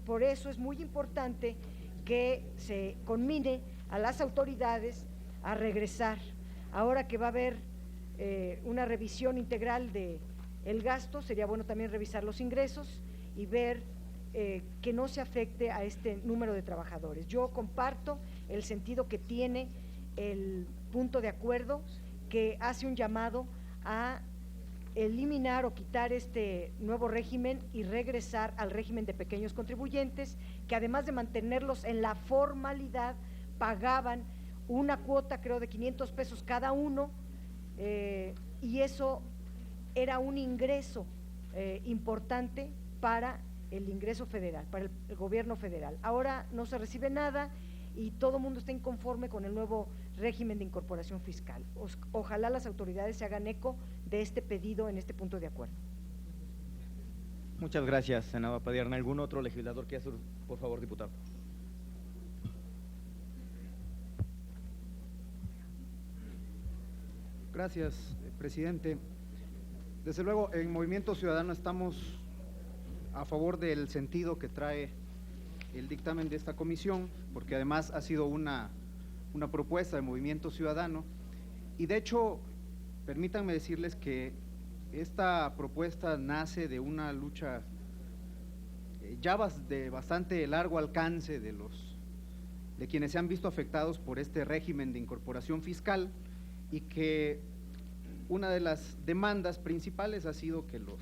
Por eso es muy importante que se conmine a las autoridades a regresar. Ahora que va a haber una revisión integral del gasto, sería bueno también revisar los ingresos y ver que no se afecte a este número de trabajadores. Yo comparto el sentido que tiene el punto de acuerdo, que hace un llamado a eliminar o quitar este nuevo régimen y regresar al régimen de pequeños contribuyentes, que además de mantenerlos en la formalidad, pagaban una cuota, creo, de 500 pesos cada uno, y eso era un ingreso importante para el ingreso federal, para el gobierno federal. Ahora no se recibe nada y todo el mundo está inconforme con el nuevo régimen de incorporación fiscal. Ojalá las autoridades se hagan eco de este pedido en este punto de acuerdo. Muchas gracias, senadora Padierna. ¿Algún otro legislador que hacer, por favor, diputado? Gracias, presidente. Desde luego, en Movimiento Ciudadano estamos a favor del sentido que trae el dictamen de esta comisión, porque además ha sido una propuesta de Movimiento Ciudadano, y de hecho, permítanme decirles que esta propuesta nace de una lucha ya de bastante largo alcance de quienes se han visto afectados por este régimen de incorporación fiscal, y que una de las demandas principales ha sido que los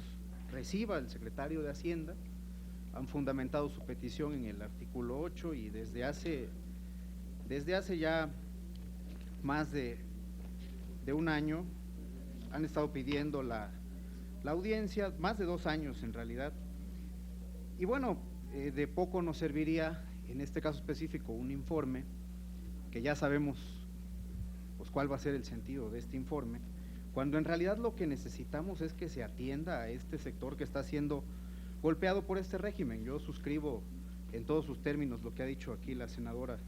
reciba el secretario de Hacienda. Han fundamentado su petición en el artículo 8 y desde hace ya más de un año han estado pidiendo la audiencia, más de 2 años en realidad. Y bueno, de poco nos serviría, en este caso específico, un informe, que ya sabemos pues cuál va a ser el sentido de este informe, cuando en realidad lo que necesitamos es que se atienda a este sector que está siendo golpeado por este régimen. Yo suscribo en todos sus términos lo que ha dicho aquí la senadora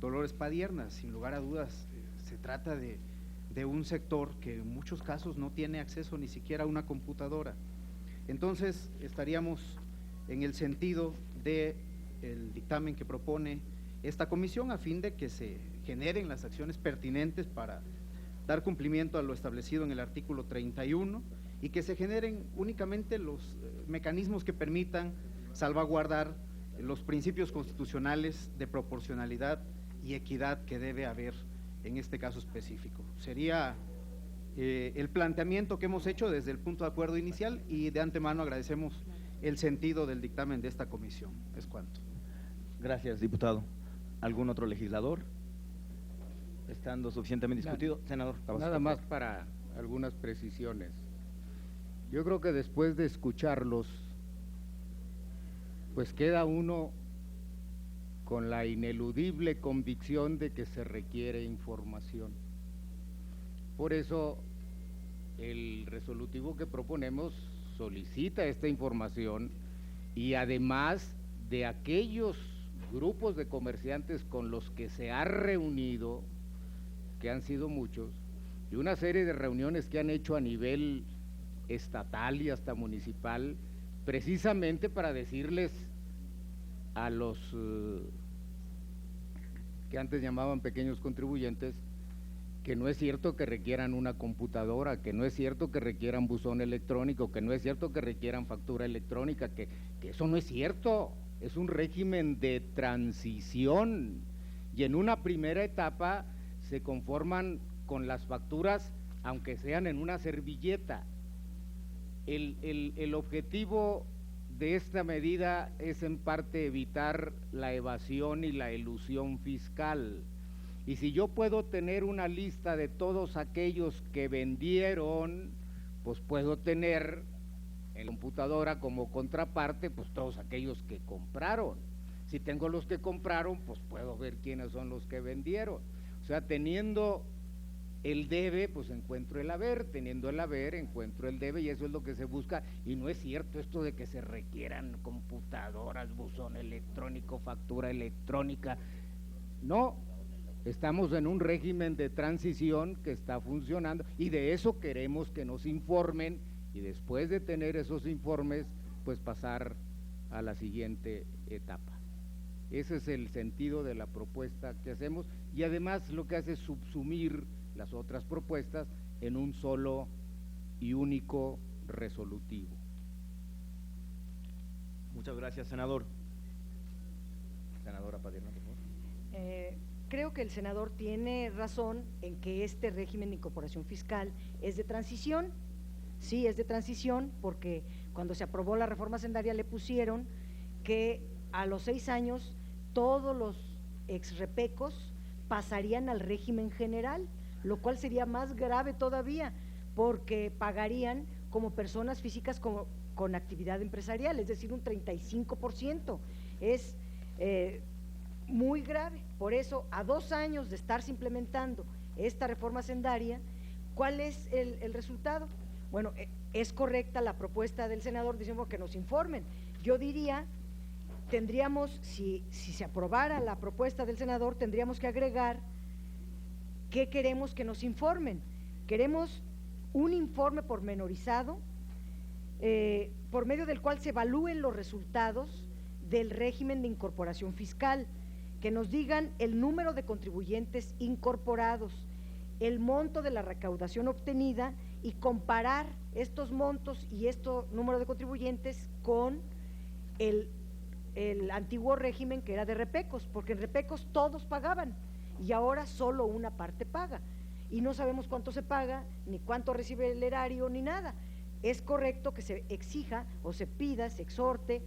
Dolores Padierna. Sin lugar a dudas, se trata de un sector que en muchos casos no tiene acceso ni siquiera a una computadora. Entonces estaríamos en el sentido de el dictamen que propone esta comisión a fin de que se generen las acciones pertinentes para dar cumplimiento a lo establecido en el artículo 31 y que se generen únicamente los mecanismos que permitan salvaguardar los principios constitucionales de proporcionalidad y equidad que debe haber en este caso específico. Sería el planteamiento que hemos hecho desde el punto de acuerdo inicial y de antemano agradecemos el sentido del dictamen de esta comisión. Es cuanto. Gracias, diputado. ¿Algún otro legislador? Estando suficientemente discutido, senador Cavazos. Nada más para algunas precisiones. Yo creo que después de escucharlos, pues queda uno con la ineludible convicción de que se requiere información. Por eso el resolutivo que proponemos solicita esta información y además de aquellos grupos de comerciantes con los que se ha reunido, que han sido muchos, y una serie de reuniones que han hecho a nivel estatal y hasta municipal, precisamente para decirles a los que antes llamaban pequeños contribuyentes que no es cierto que requieran una computadora, que no es cierto que requieran buzón electrónico, que no es cierto que requieran factura electrónica, que eso no es cierto, es un régimen de transición y en una primera etapa se conforman con las facturas aunque sean en una servilleta. El objetivo de esta medida es en parte evitar la evasión y la elusión fiscal. Y si yo puedo tener una lista de todos aquellos que vendieron, pues puedo tener en la computadora como contraparte, pues todos aquellos que compraron. Si tengo los que compraron, pues puedo ver quiénes son los que vendieron. O sea, teniendo el debe, pues encuentro el haber, teniendo el haber, encuentro el debe, y eso es lo que se busca. Y no es cierto esto de que se requieran computadoras, buzón electrónico, factura electrónica. No, estamos en un régimen de transición que está funcionando y de eso queremos que nos informen y después de tener esos informes, pues pasar a la siguiente etapa. Ese es el sentido de la propuesta que hacemos y además lo que hace es subsumir las otras propuestas en un solo y único resolutivo. Muchas gracias, senador. Senadora Padierna, por favor. Creo que el senador tiene razón en que este régimen de incorporación fiscal es de transición. Sí, es de transición porque cuando se aprobó la reforma hacendaria le pusieron que a los 6 años todos los exrepecos pasarían al régimen general, lo cual sería más grave todavía porque pagarían como personas físicas con actividad empresarial, es decir, un 35%. Es muy grave. Por eso, a 2 años de estarse implementando esta reforma hacendaria, ¿cuál es el resultado? Bueno, es correcta la propuesta del senador diciendo que nos informen. Yo diría, tendríamos, si se aprobara la propuesta del senador, tendríamos que agregar qué queremos que nos informen. Queremos un informe pormenorizado por medio del cual se evalúen los resultados del régimen de incorporación fiscal, que nos digan el número de contribuyentes incorporados, el monto de la recaudación obtenida y comparar estos montos y este número de contribuyentes con el antiguo régimen que era de repecos, porque en repecos todos pagaban y ahora solo una parte paga y no sabemos cuánto se paga, ni cuánto recibe el erario, ni nada. Es correcto que se exija o se pida, se exhorte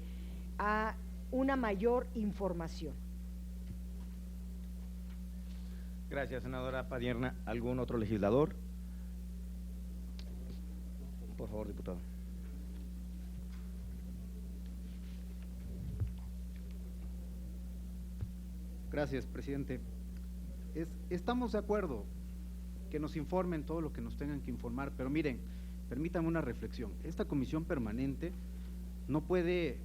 a una mayor información. Gracias, senadora Padierna. ¿Algún otro legislador? Por favor, diputado. Gracias, presidente. Estamos de acuerdo que nos informen todo lo que nos tengan que informar, pero miren, permítanme una reflexión. Esta comisión permanente no puede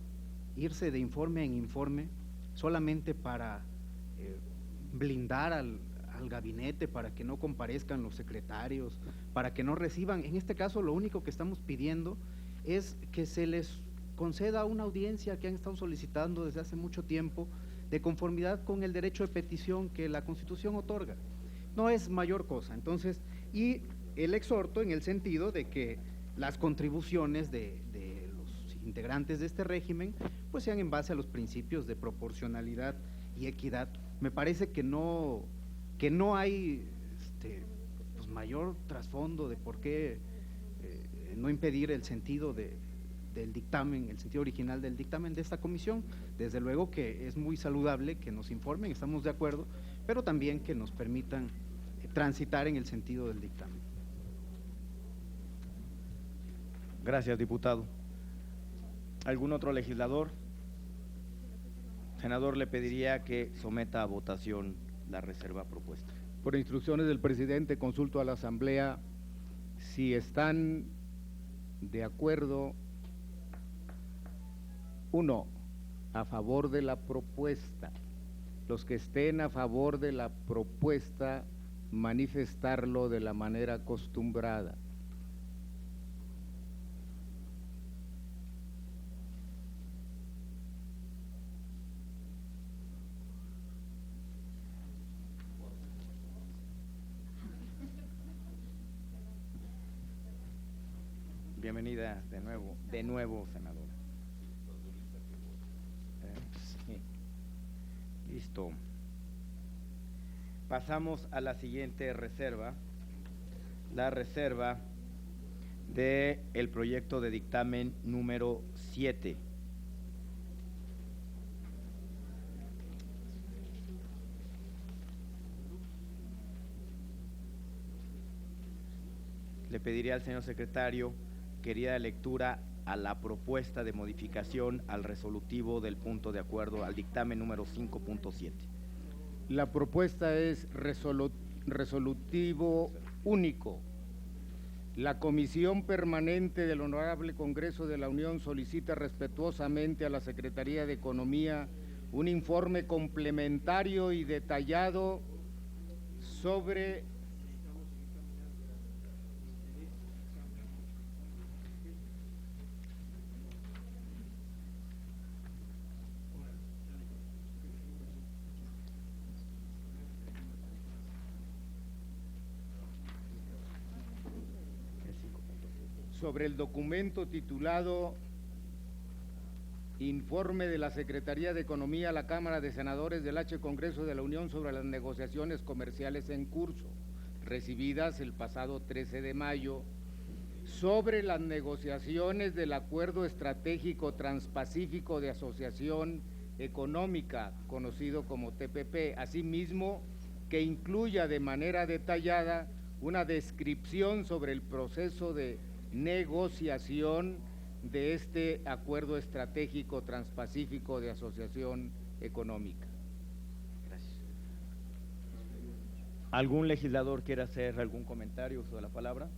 irse de informe en informe solamente para blindar al gabinete, para que no comparezcan los secretarios, para que no reciban. En este caso, lo único que estamos pidiendo es que se les conceda una audiencia que han estado solicitando desde hace mucho tiempo, de conformidad con el derecho de petición que la Constitución otorga. No es mayor cosa. Entonces, y el exhorto en el sentido de que las contribuciones de los integrantes de este régimen pues sean en base a los principios de proporcionalidad y equidad. Me parece que no hay pues mayor trasfondo de por qué no impedir el sentido del dictamen, el sentido original del dictamen de esta comisión. Desde luego que es muy saludable que nos informen, estamos de acuerdo, pero también que nos permitan transitar en el sentido del dictamen. Gracias, diputado. ¿Algún otro legislador? Senador, le pediría que someta a votación la reserva propuesta. Por instrucciones del presidente, consulto a la Asamblea si están de acuerdo. 1. A favor de la propuesta. Los que estén a favor de la propuesta, manifestarlo de la manera acostumbrada. Bienvenida de nuevo, senadora. Sí. Listo. Pasamos a la siguiente reserva, la reserva del proyecto de dictamen número 7. Le pediría al señor secretario que diera lectura a la propuesta de modificación al resolutivo del punto de acuerdo al dictamen número 5.7. La propuesta es resolutivo único. La Comisión Permanente del Honorable Congreso de la Unión solicita respetuosamente a la Secretaría de Economía un informe complementario y detallado sobre el documento titulado Informe de la Secretaría de Economía a la Cámara de Senadores del H. Congreso de la Unión sobre las negociaciones comerciales en curso, recibidas el pasado 13 de mayo, sobre las negociaciones del Acuerdo Estratégico Transpacífico de Asociación Económica, conocido como TPP, asimismo que incluya de manera detallada una descripción sobre el proceso de negociación de este Acuerdo Estratégico Transpacífico de Asociación Económica. Gracias. ¿Algún legislador quiere hacer algún comentario sobre la palabra?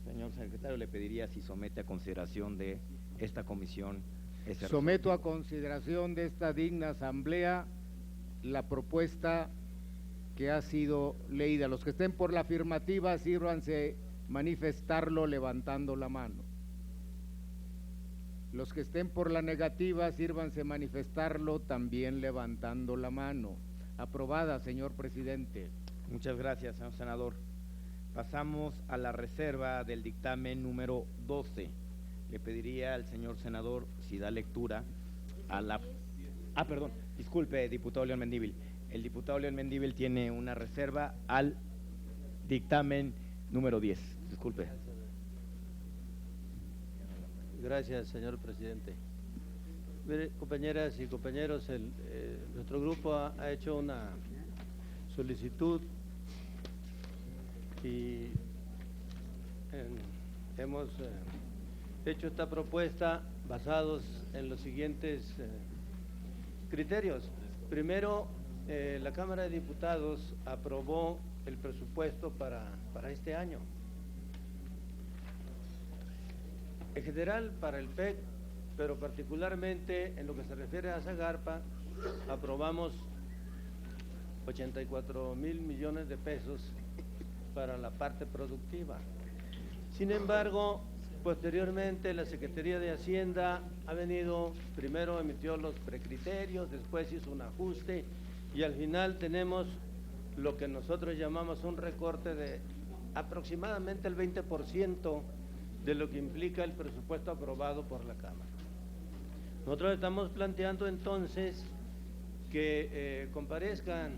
Señor secretario, le pediría si somete a consideración de esta comisión ese Someto a consideración de esta digna asamblea la propuesta que ha sido leída. Los que estén por la afirmativa, sírvanse manifestarlo levantando la mano. Los que estén por la negativa, sírvanse manifestarlo también levantando la mano. Aprobada, señor presidente. Muchas gracias, señor senador. Pasamos a la reserva del dictamen número 12. Le pediría al señor senador si da lectura a la... perdón, disculpe, diputado León Mendívil. El diputado León Mendívil tiene una reserva al dictamen número 10. Disculpe. Gracias, señor presidente. Mire, compañeras y compañeros, nuestro grupo ha hecho una solicitud y hemos hecho esta propuesta basados en los siguientes criterios. Primero, la Cámara de Diputados aprobó el presupuesto para este año. En general para el PEC, pero particularmente en lo que se refiere a Zagarpa, aprobamos 84,000 millones de pesos para la parte productiva. Sin embargo, Posteriormente, la Secretaría de Hacienda ha venido, primero emitió los precriterios, después hizo un ajuste y al final tenemos lo que nosotros llamamos un recorte de aproximadamente el 20% de lo que implica el presupuesto aprobado por la Cámara. Nosotros estamos planteando entonces que comparezcan,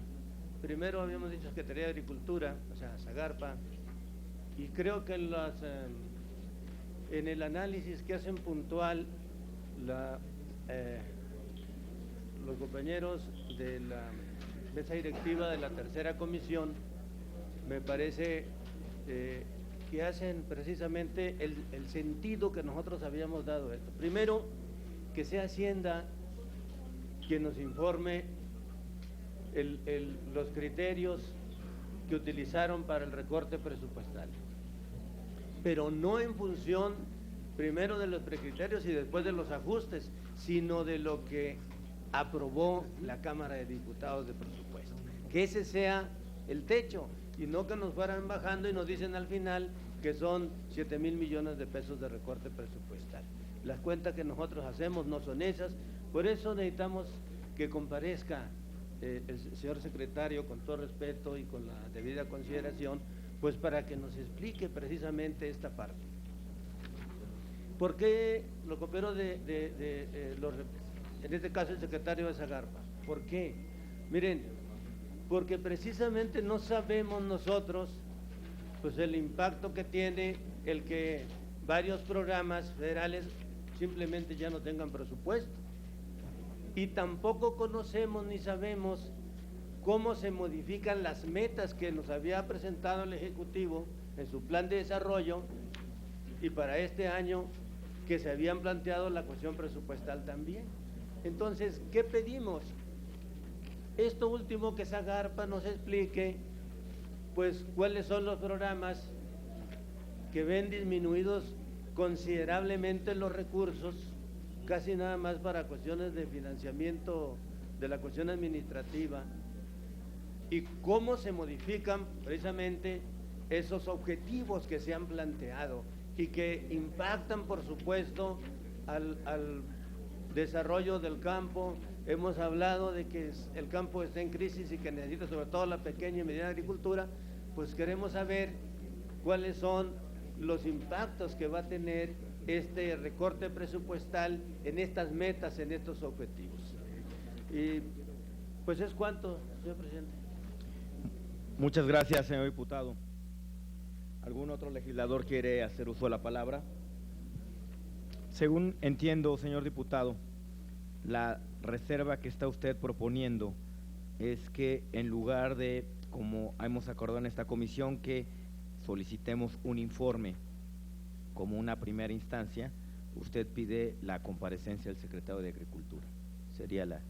primero habíamos dicho Secretaría de Agricultura, o sea, Zagarpa, y creo que en el análisis que hacen puntual los compañeros de la mesa directiva de la tercera comisión, me parece que hacen precisamente el sentido que nosotros habíamos dado a esto. Primero, que sea Hacienda quien nos informe los criterios que utilizaron para el recorte presupuestal, pero no en función primero de los precriterios y después de los ajustes, sino de lo que aprobó la Cámara de Diputados de presupuesto. Que ese sea el techo y no que nos fueran bajando y nos dicen al final que son 7,000 millones de pesos de recorte presupuestal. Las cuentas que nosotros hacemos no son esas, por eso necesitamos que comparezca el señor secretario con todo respeto y con la debida consideración, pues para que nos explique precisamente esta parte. ¿Por qué lo coopero en este caso el secretario de Zagarpa? ¿Por qué? Miren, porque precisamente no sabemos nosotros pues el impacto que tiene el que varios programas federales simplemente ya no tengan presupuesto. Y tampoco conocemos ni sabemos cómo se modifican las metas que nos había presentado el Ejecutivo en su plan de desarrollo y para este año que se habían planteado la cuestión presupuestal también. Entonces, ¿qué pedimos? Esto último que Zagarpa nos explique, pues, cuáles son los programas que ven disminuidos considerablemente los recursos, casi nada más para cuestiones de financiamiento de la cuestión administrativa, y cómo se modifican precisamente esos objetivos que se han planteado y que impactan, por supuesto, al desarrollo del campo. Hemos hablado de que el campo está en crisis y que necesita sobre todo la pequeña y mediana agricultura, pues queremos saber cuáles son los impactos que va a tener este recorte presupuestal en estas metas, en estos objetivos. Y pues es cuanto, señor presidente. Muchas gracias, señor diputado. ¿Algún otro legislador quiere hacer uso de la palabra? Según entiendo, señor diputado, la reserva que está usted proponiendo es que en lugar de, como hemos acordado en esta comisión, que solicitemos un informe como una primera instancia, usted pide la comparecencia del secretario de Agricultura. Sería la...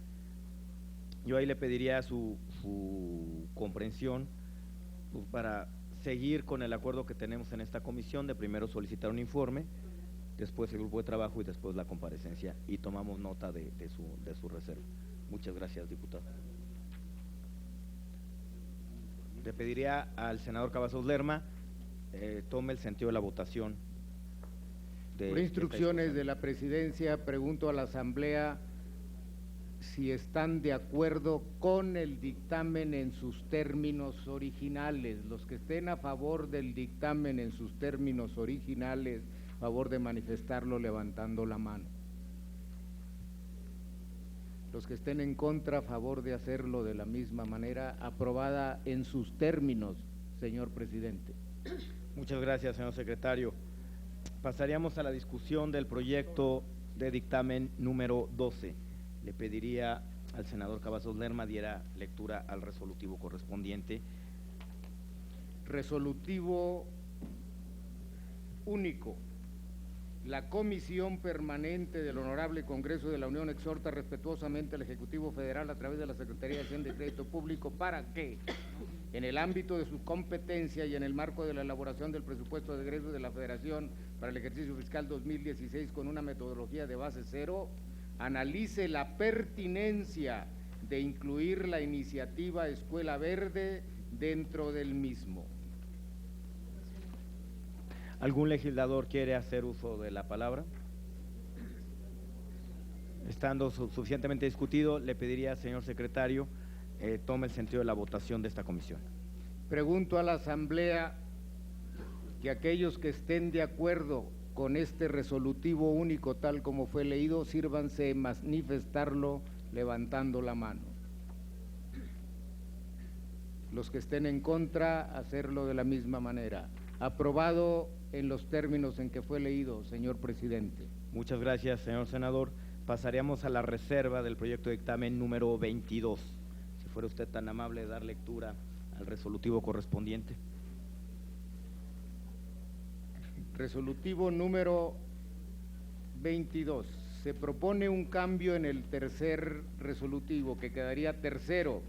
Yo ahí le pediría su comprensión pues, para seguir con el acuerdo que tenemos en esta comisión de primero solicitar un informe, después el grupo de trabajo y después la comparecencia, y tomamos nota de su reserva. Muchas gracias, diputado. Le pediría al senador Cavazos Lerma tome el sentido de la votación. Por instrucciones de la presidencia, pregunto a la Asamblea si están de acuerdo con el dictamen en sus términos originales. Los que estén a favor del dictamen en sus términos originales, a favor de manifestarlo levantando la mano. Los que estén en contra, a favor de hacerlo de la misma manera, aprobada en sus términos, señor presidente. Muchas gracias, señor secretario. Pasaríamos a la discusión del proyecto de dictamen número 12. Le pediría al senador Cavazos Lerma diera lectura al resolutivo correspondiente. Resolutivo único. La Comisión Permanente del Honorable Congreso de la Unión exhorta respetuosamente al Ejecutivo Federal a través de la Secretaría de Hacienda y Crédito Público para que, en el ámbito de su competencia y en el marco de la elaboración del presupuesto de egresos de la Federación para el ejercicio fiscal 2016 con una metodología de base cero, analice la pertinencia de incluir la iniciativa Escuela Verde dentro del mismo. ¿Algún legislador quiere hacer uso de la palabra? Estando suficientemente discutido, le pediría, señor secretario, tome el sentido de la votación de esta comisión. Pregunto a la Asamblea que aquellos que estén de acuerdo con este resolutivo único tal como fue leído, sírvanse manifestarlo levantando la mano. Los que estén en contra, hacerlo de la misma manera. Aprobado en los términos en que fue leído, señor presidente. Muchas gracias, señor senador. Pasaríamos a la reserva del proyecto de dictamen número 22. Si fuera usted tan amable de dar lectura al resolutivo correspondiente. Resolutivo número 22. Se propone un cambio en el tercer resolutivo, que quedaría tercero.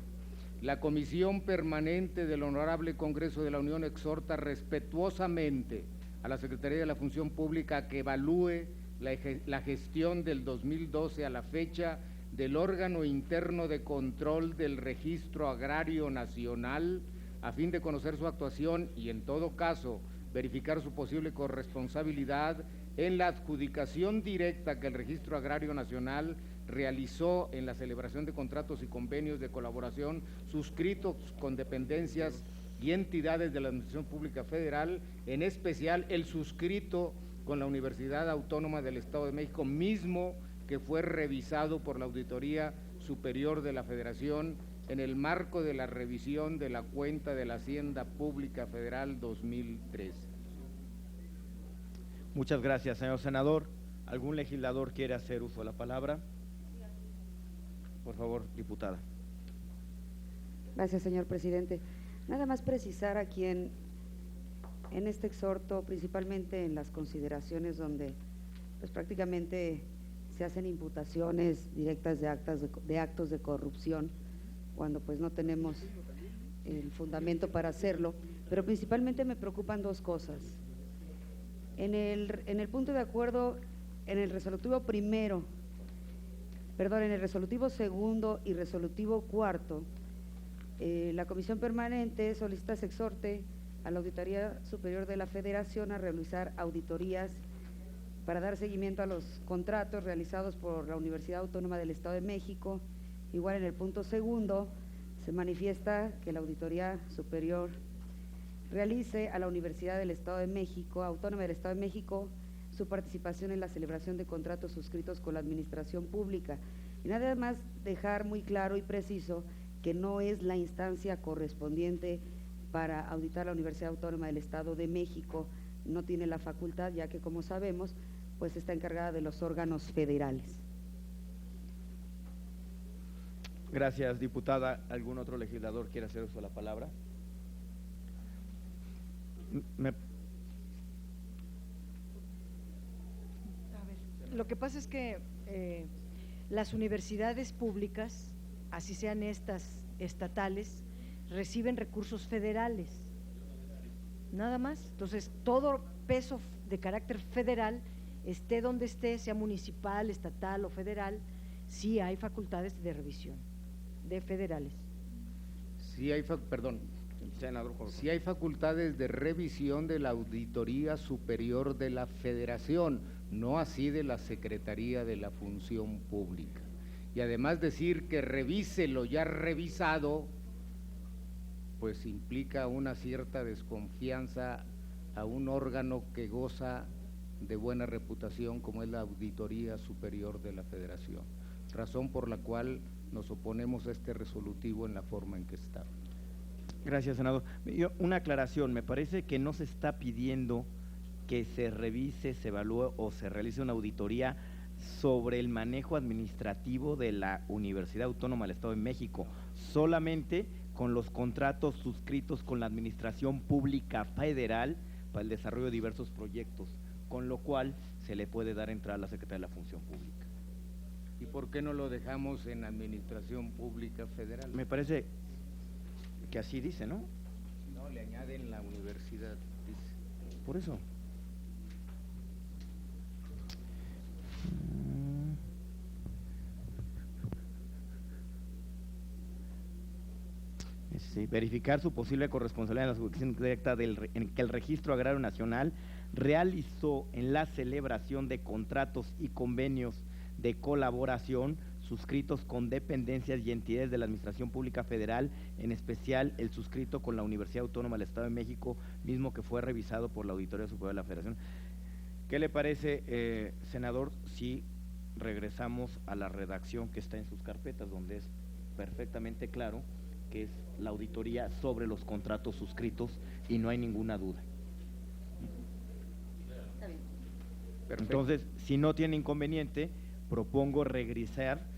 La Comisión Permanente del Honorable Congreso de la Unión exhorta respetuosamente a la Secretaría de la Función Pública a que evalúe la gestión del 2012 a la fecha del órgano interno de control del Registro Agrario Nacional, a fin de conocer su actuación y, en todo caso, verificar su posible corresponsabilidad en la adjudicación directa que el Registro Agrario Nacional realizó en la celebración de contratos y convenios de colaboración suscritos con dependencias y entidades de la Administración Pública Federal, en especial el suscrito con la Universidad Autónoma del Estado de México, mismo que fue revisado por la Auditoría Superior de la Federación en el marco de la revisión de la cuenta de la Hacienda Pública Federal 2013. Muchas gracias, señor senador. ¿Algún legislador quiere hacer uso de la palabra? Por favor, diputada. Gracias, señor presidente. Nada más precisar aquí en este exhorto, principalmente en las consideraciones donde pues prácticamente se hacen imputaciones directas de actos de corrupción, cuando pues no tenemos el fundamento para hacerlo, pero principalmente me preocupan dos cosas. En el punto de acuerdo, en el resolutivo primero, perdón, en el resolutivo segundo y resolutivo cuarto, la Comisión Permanente solicita se exhorte a la Auditoría Superior de la Federación a realizar auditorías para dar seguimiento a los contratos realizados por la Universidad Autónoma del Estado de México. Igual en el punto segundo se manifiesta que la Auditoría Superior realice a la Universidad del Estado de México, Autónoma del Estado de México, su participación en la celebración de contratos suscritos con la Administración Pública. Y nada más dejar muy claro y preciso que no es la instancia correspondiente para auditar la Universidad Autónoma del Estado de México, no tiene la facultad, ya que, como sabemos, pues está encargada de los órganos federales. Gracias, diputada. ¿Algún otro legislador quiere hacer uso de la palabra? Lo que pasa es que las universidades públicas, así sean estas estatales, reciben recursos federales, nada más. Entonces, todo peso de carácter federal, esté donde esté, sea municipal, estatal o federal, sí hay facultades de revisión de federales. Sí hay, sí hay facultades de revisión de la Auditoría Superior de la Federación, no así de la Secretaría de la Función Pública. Y además decir que revise lo ya revisado, pues implica una cierta desconfianza a un órgano que goza de buena reputación como es la Auditoría Superior de la Federación, razón por la cual nos oponemos a este resolutivo en la forma en que está. Gracias, senador. Una aclaración, me parece que no se está pidiendo que se revise, se evalúe o se realice una auditoría sobre el manejo administrativo de la Universidad Autónoma del Estado de México, solamente con los contratos suscritos con la Administración Pública Federal para el desarrollo de diversos proyectos, con lo cual se le puede dar entrada a la Secretaría de la Función Pública. ¿Y por qué no lo dejamos en Administración Pública Federal? Me parece que así dice, ¿no? No, le añaden la universidad, dice. Por eso. Sí, verificar su posible corresponsabilidad en la subvención directa en que el Registro Agrario Nacional realizó en la celebración de contratos y convenios de colaboración suscritos con dependencias y entidades de la Administración Pública Federal, en especial el suscrito con la Universidad Autónoma del Estado de México, mismo que fue revisado por la Auditoría Superior de la Federación. ¿Qué le parece, senador, si regresamos a la redacción que está en sus carpetas, donde es perfectamente claro que es la auditoría sobre los contratos suscritos y no hay ninguna duda? Está bien. Perfecto. Entonces, si no tiene inconveniente, propongo regresar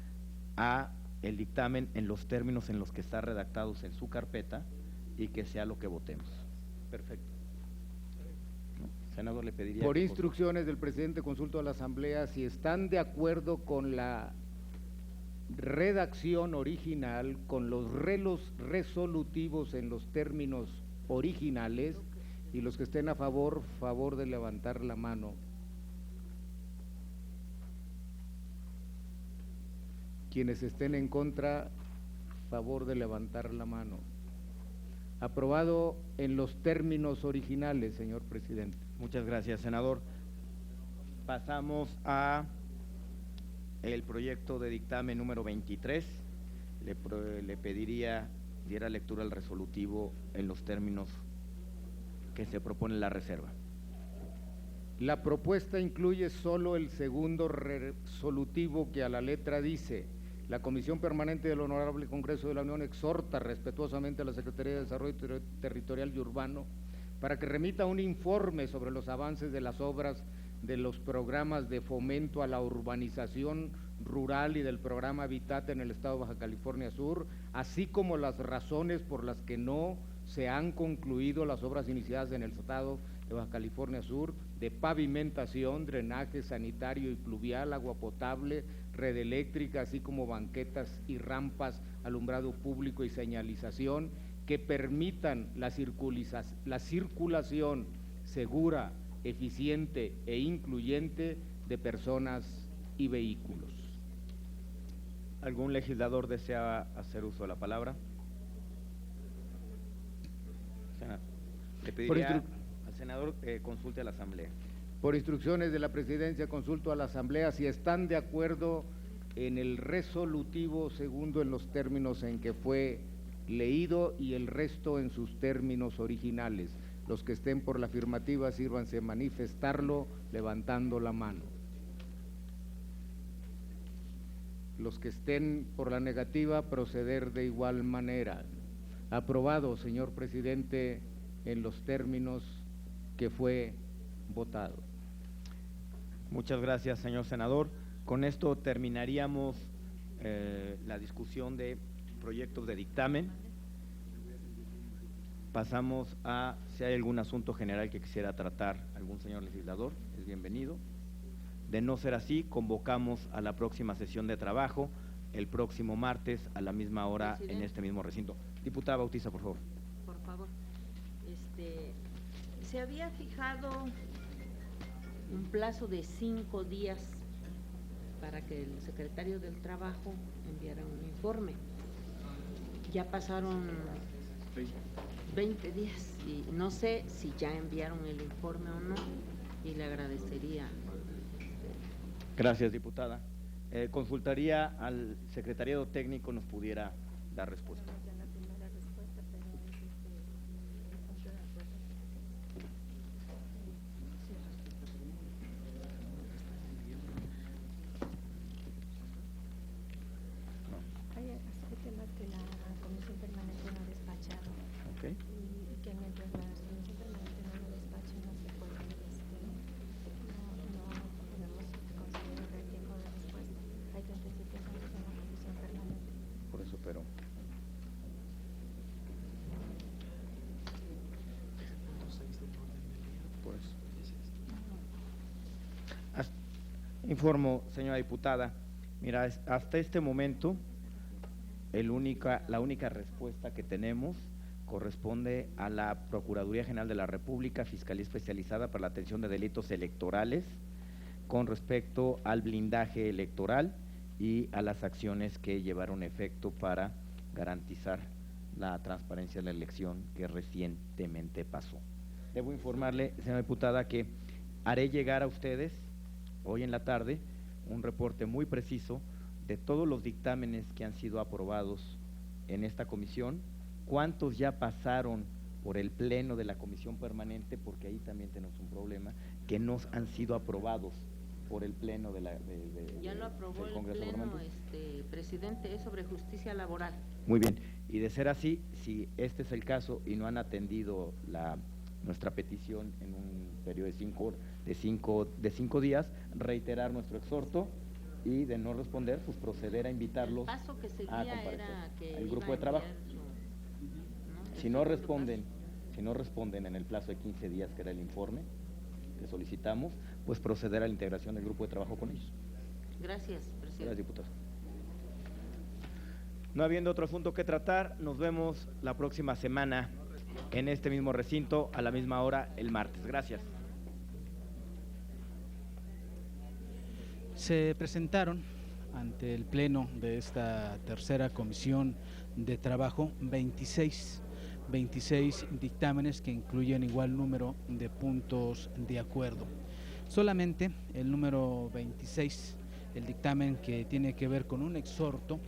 a el dictamen en los términos en los que está redactados en su carpeta y que sea lo que votemos. Perfecto. ¿No? Senador, le pediría… Por instrucciones del presidente, consulto a la Asamblea si están de acuerdo con la redacción original, con los resolutivos en los términos originales, y los que estén a favor de levantar la mano. Quienes estén en contra, favor de levantar la mano. Aprobado en los términos originales, señor presidente. Muchas gracias, senador. Pasamos a el proyecto de dictamen número 23. Le pediría diera lectura al resolutivo en los términos que se propone en la reserva. La propuesta incluye solo el segundo resolutivo, que a la letra dice: la Comisión Permanente del Honorable Congreso de la Unión exhorta respetuosamente a la Secretaría de Desarrollo Territorial y Urbano para que remita un informe sobre los avances de las obras de los programas de fomento a la urbanización rural y del programa Habitat en el Estado de Baja California Sur, así como las razones por las que no se han concluido las obras iniciadas en el Estado de Baja California Sur de pavimentación, drenaje sanitario y pluvial, agua potable, red eléctrica, así como banquetas y rampas, alumbrado público y señalización, que permitan la circulación segura, eficiente e incluyente de personas y vehículos. ¿Algún legislador desea hacer uso de la palabra? Le pediría al senador consulte a la Asamblea. Por instrucciones de la Presidencia, consulto a la Asamblea si están de acuerdo en el resolutivo segundo en los términos en que fue leído y el resto en sus términos originales. Los que estén por la afirmativa, sírvanse manifestarlo levantando la mano. Los que estén por la negativa, proceder de igual manera. Aprobado, señor presidente, en los términos que fue votado. Muchas gracias, señor senador. Con esto terminaríamos la discusión de proyectos de dictamen. Pasamos a si hay algún asunto general que quisiera tratar algún señor legislador, es bienvenido. De no ser así, convocamos a la próxima sesión de trabajo el próximo martes a la misma hora, presidente, en este mismo recinto. Diputada Bautista, por favor. Por favor. Se había fijado un plazo de 5 días para que el secretario del Trabajo enviara un informe. Ya pasaron 20 días y no sé si ya enviaron el informe o no, y le agradecería. Gracias, diputada. Consultaría al secretariado técnico, nos pudiera dar respuesta. Informo, señora diputada, mira, hasta este momento la única respuesta que tenemos corresponde a la Procuraduría General de la República, Fiscalía Especializada para la Atención de Delitos Electorales, con respecto al blindaje electoral y a las acciones que llevaron efecto para garantizar la transparencia de la elección que recientemente pasó. Debo informarle, señora diputada, que haré llegar a ustedes hoy en la tarde un reporte muy preciso de todos los dictámenes que han sido aprobados en esta comisión, cuántos ya pasaron por el pleno de la comisión permanente, porque ahí también tenemos un problema, que no han sido aprobados por el pleno de ya lo aprobó del el Congreso pleno, permanente. presidente, es sobre justicia laboral. Muy bien, y de ser así, si este es el caso y no han atendido nuestra petición en un periodo de cinco días, reiterar nuestro exhorto y de no responder, pues proceder a invitarlos El paso que a seguía comparecer era que al iba grupo a de trabajo. enviar ¿no? Si no responden en el plazo de 15 días que era el informe que solicitamos, pues proceder a la integración del grupo de trabajo con ellos. Gracias, presidente. Gracias, diputado. No habiendo otro asunto que tratar, nos vemos la próxima semana en este mismo recinto a la misma hora el martes. Gracias. Se presentaron ante el Pleno de esta tercera comisión de trabajo 26 dictámenes que incluyen igual número de puntos de acuerdo. Solamente el número 26, el dictamen que tiene que ver con un exhorto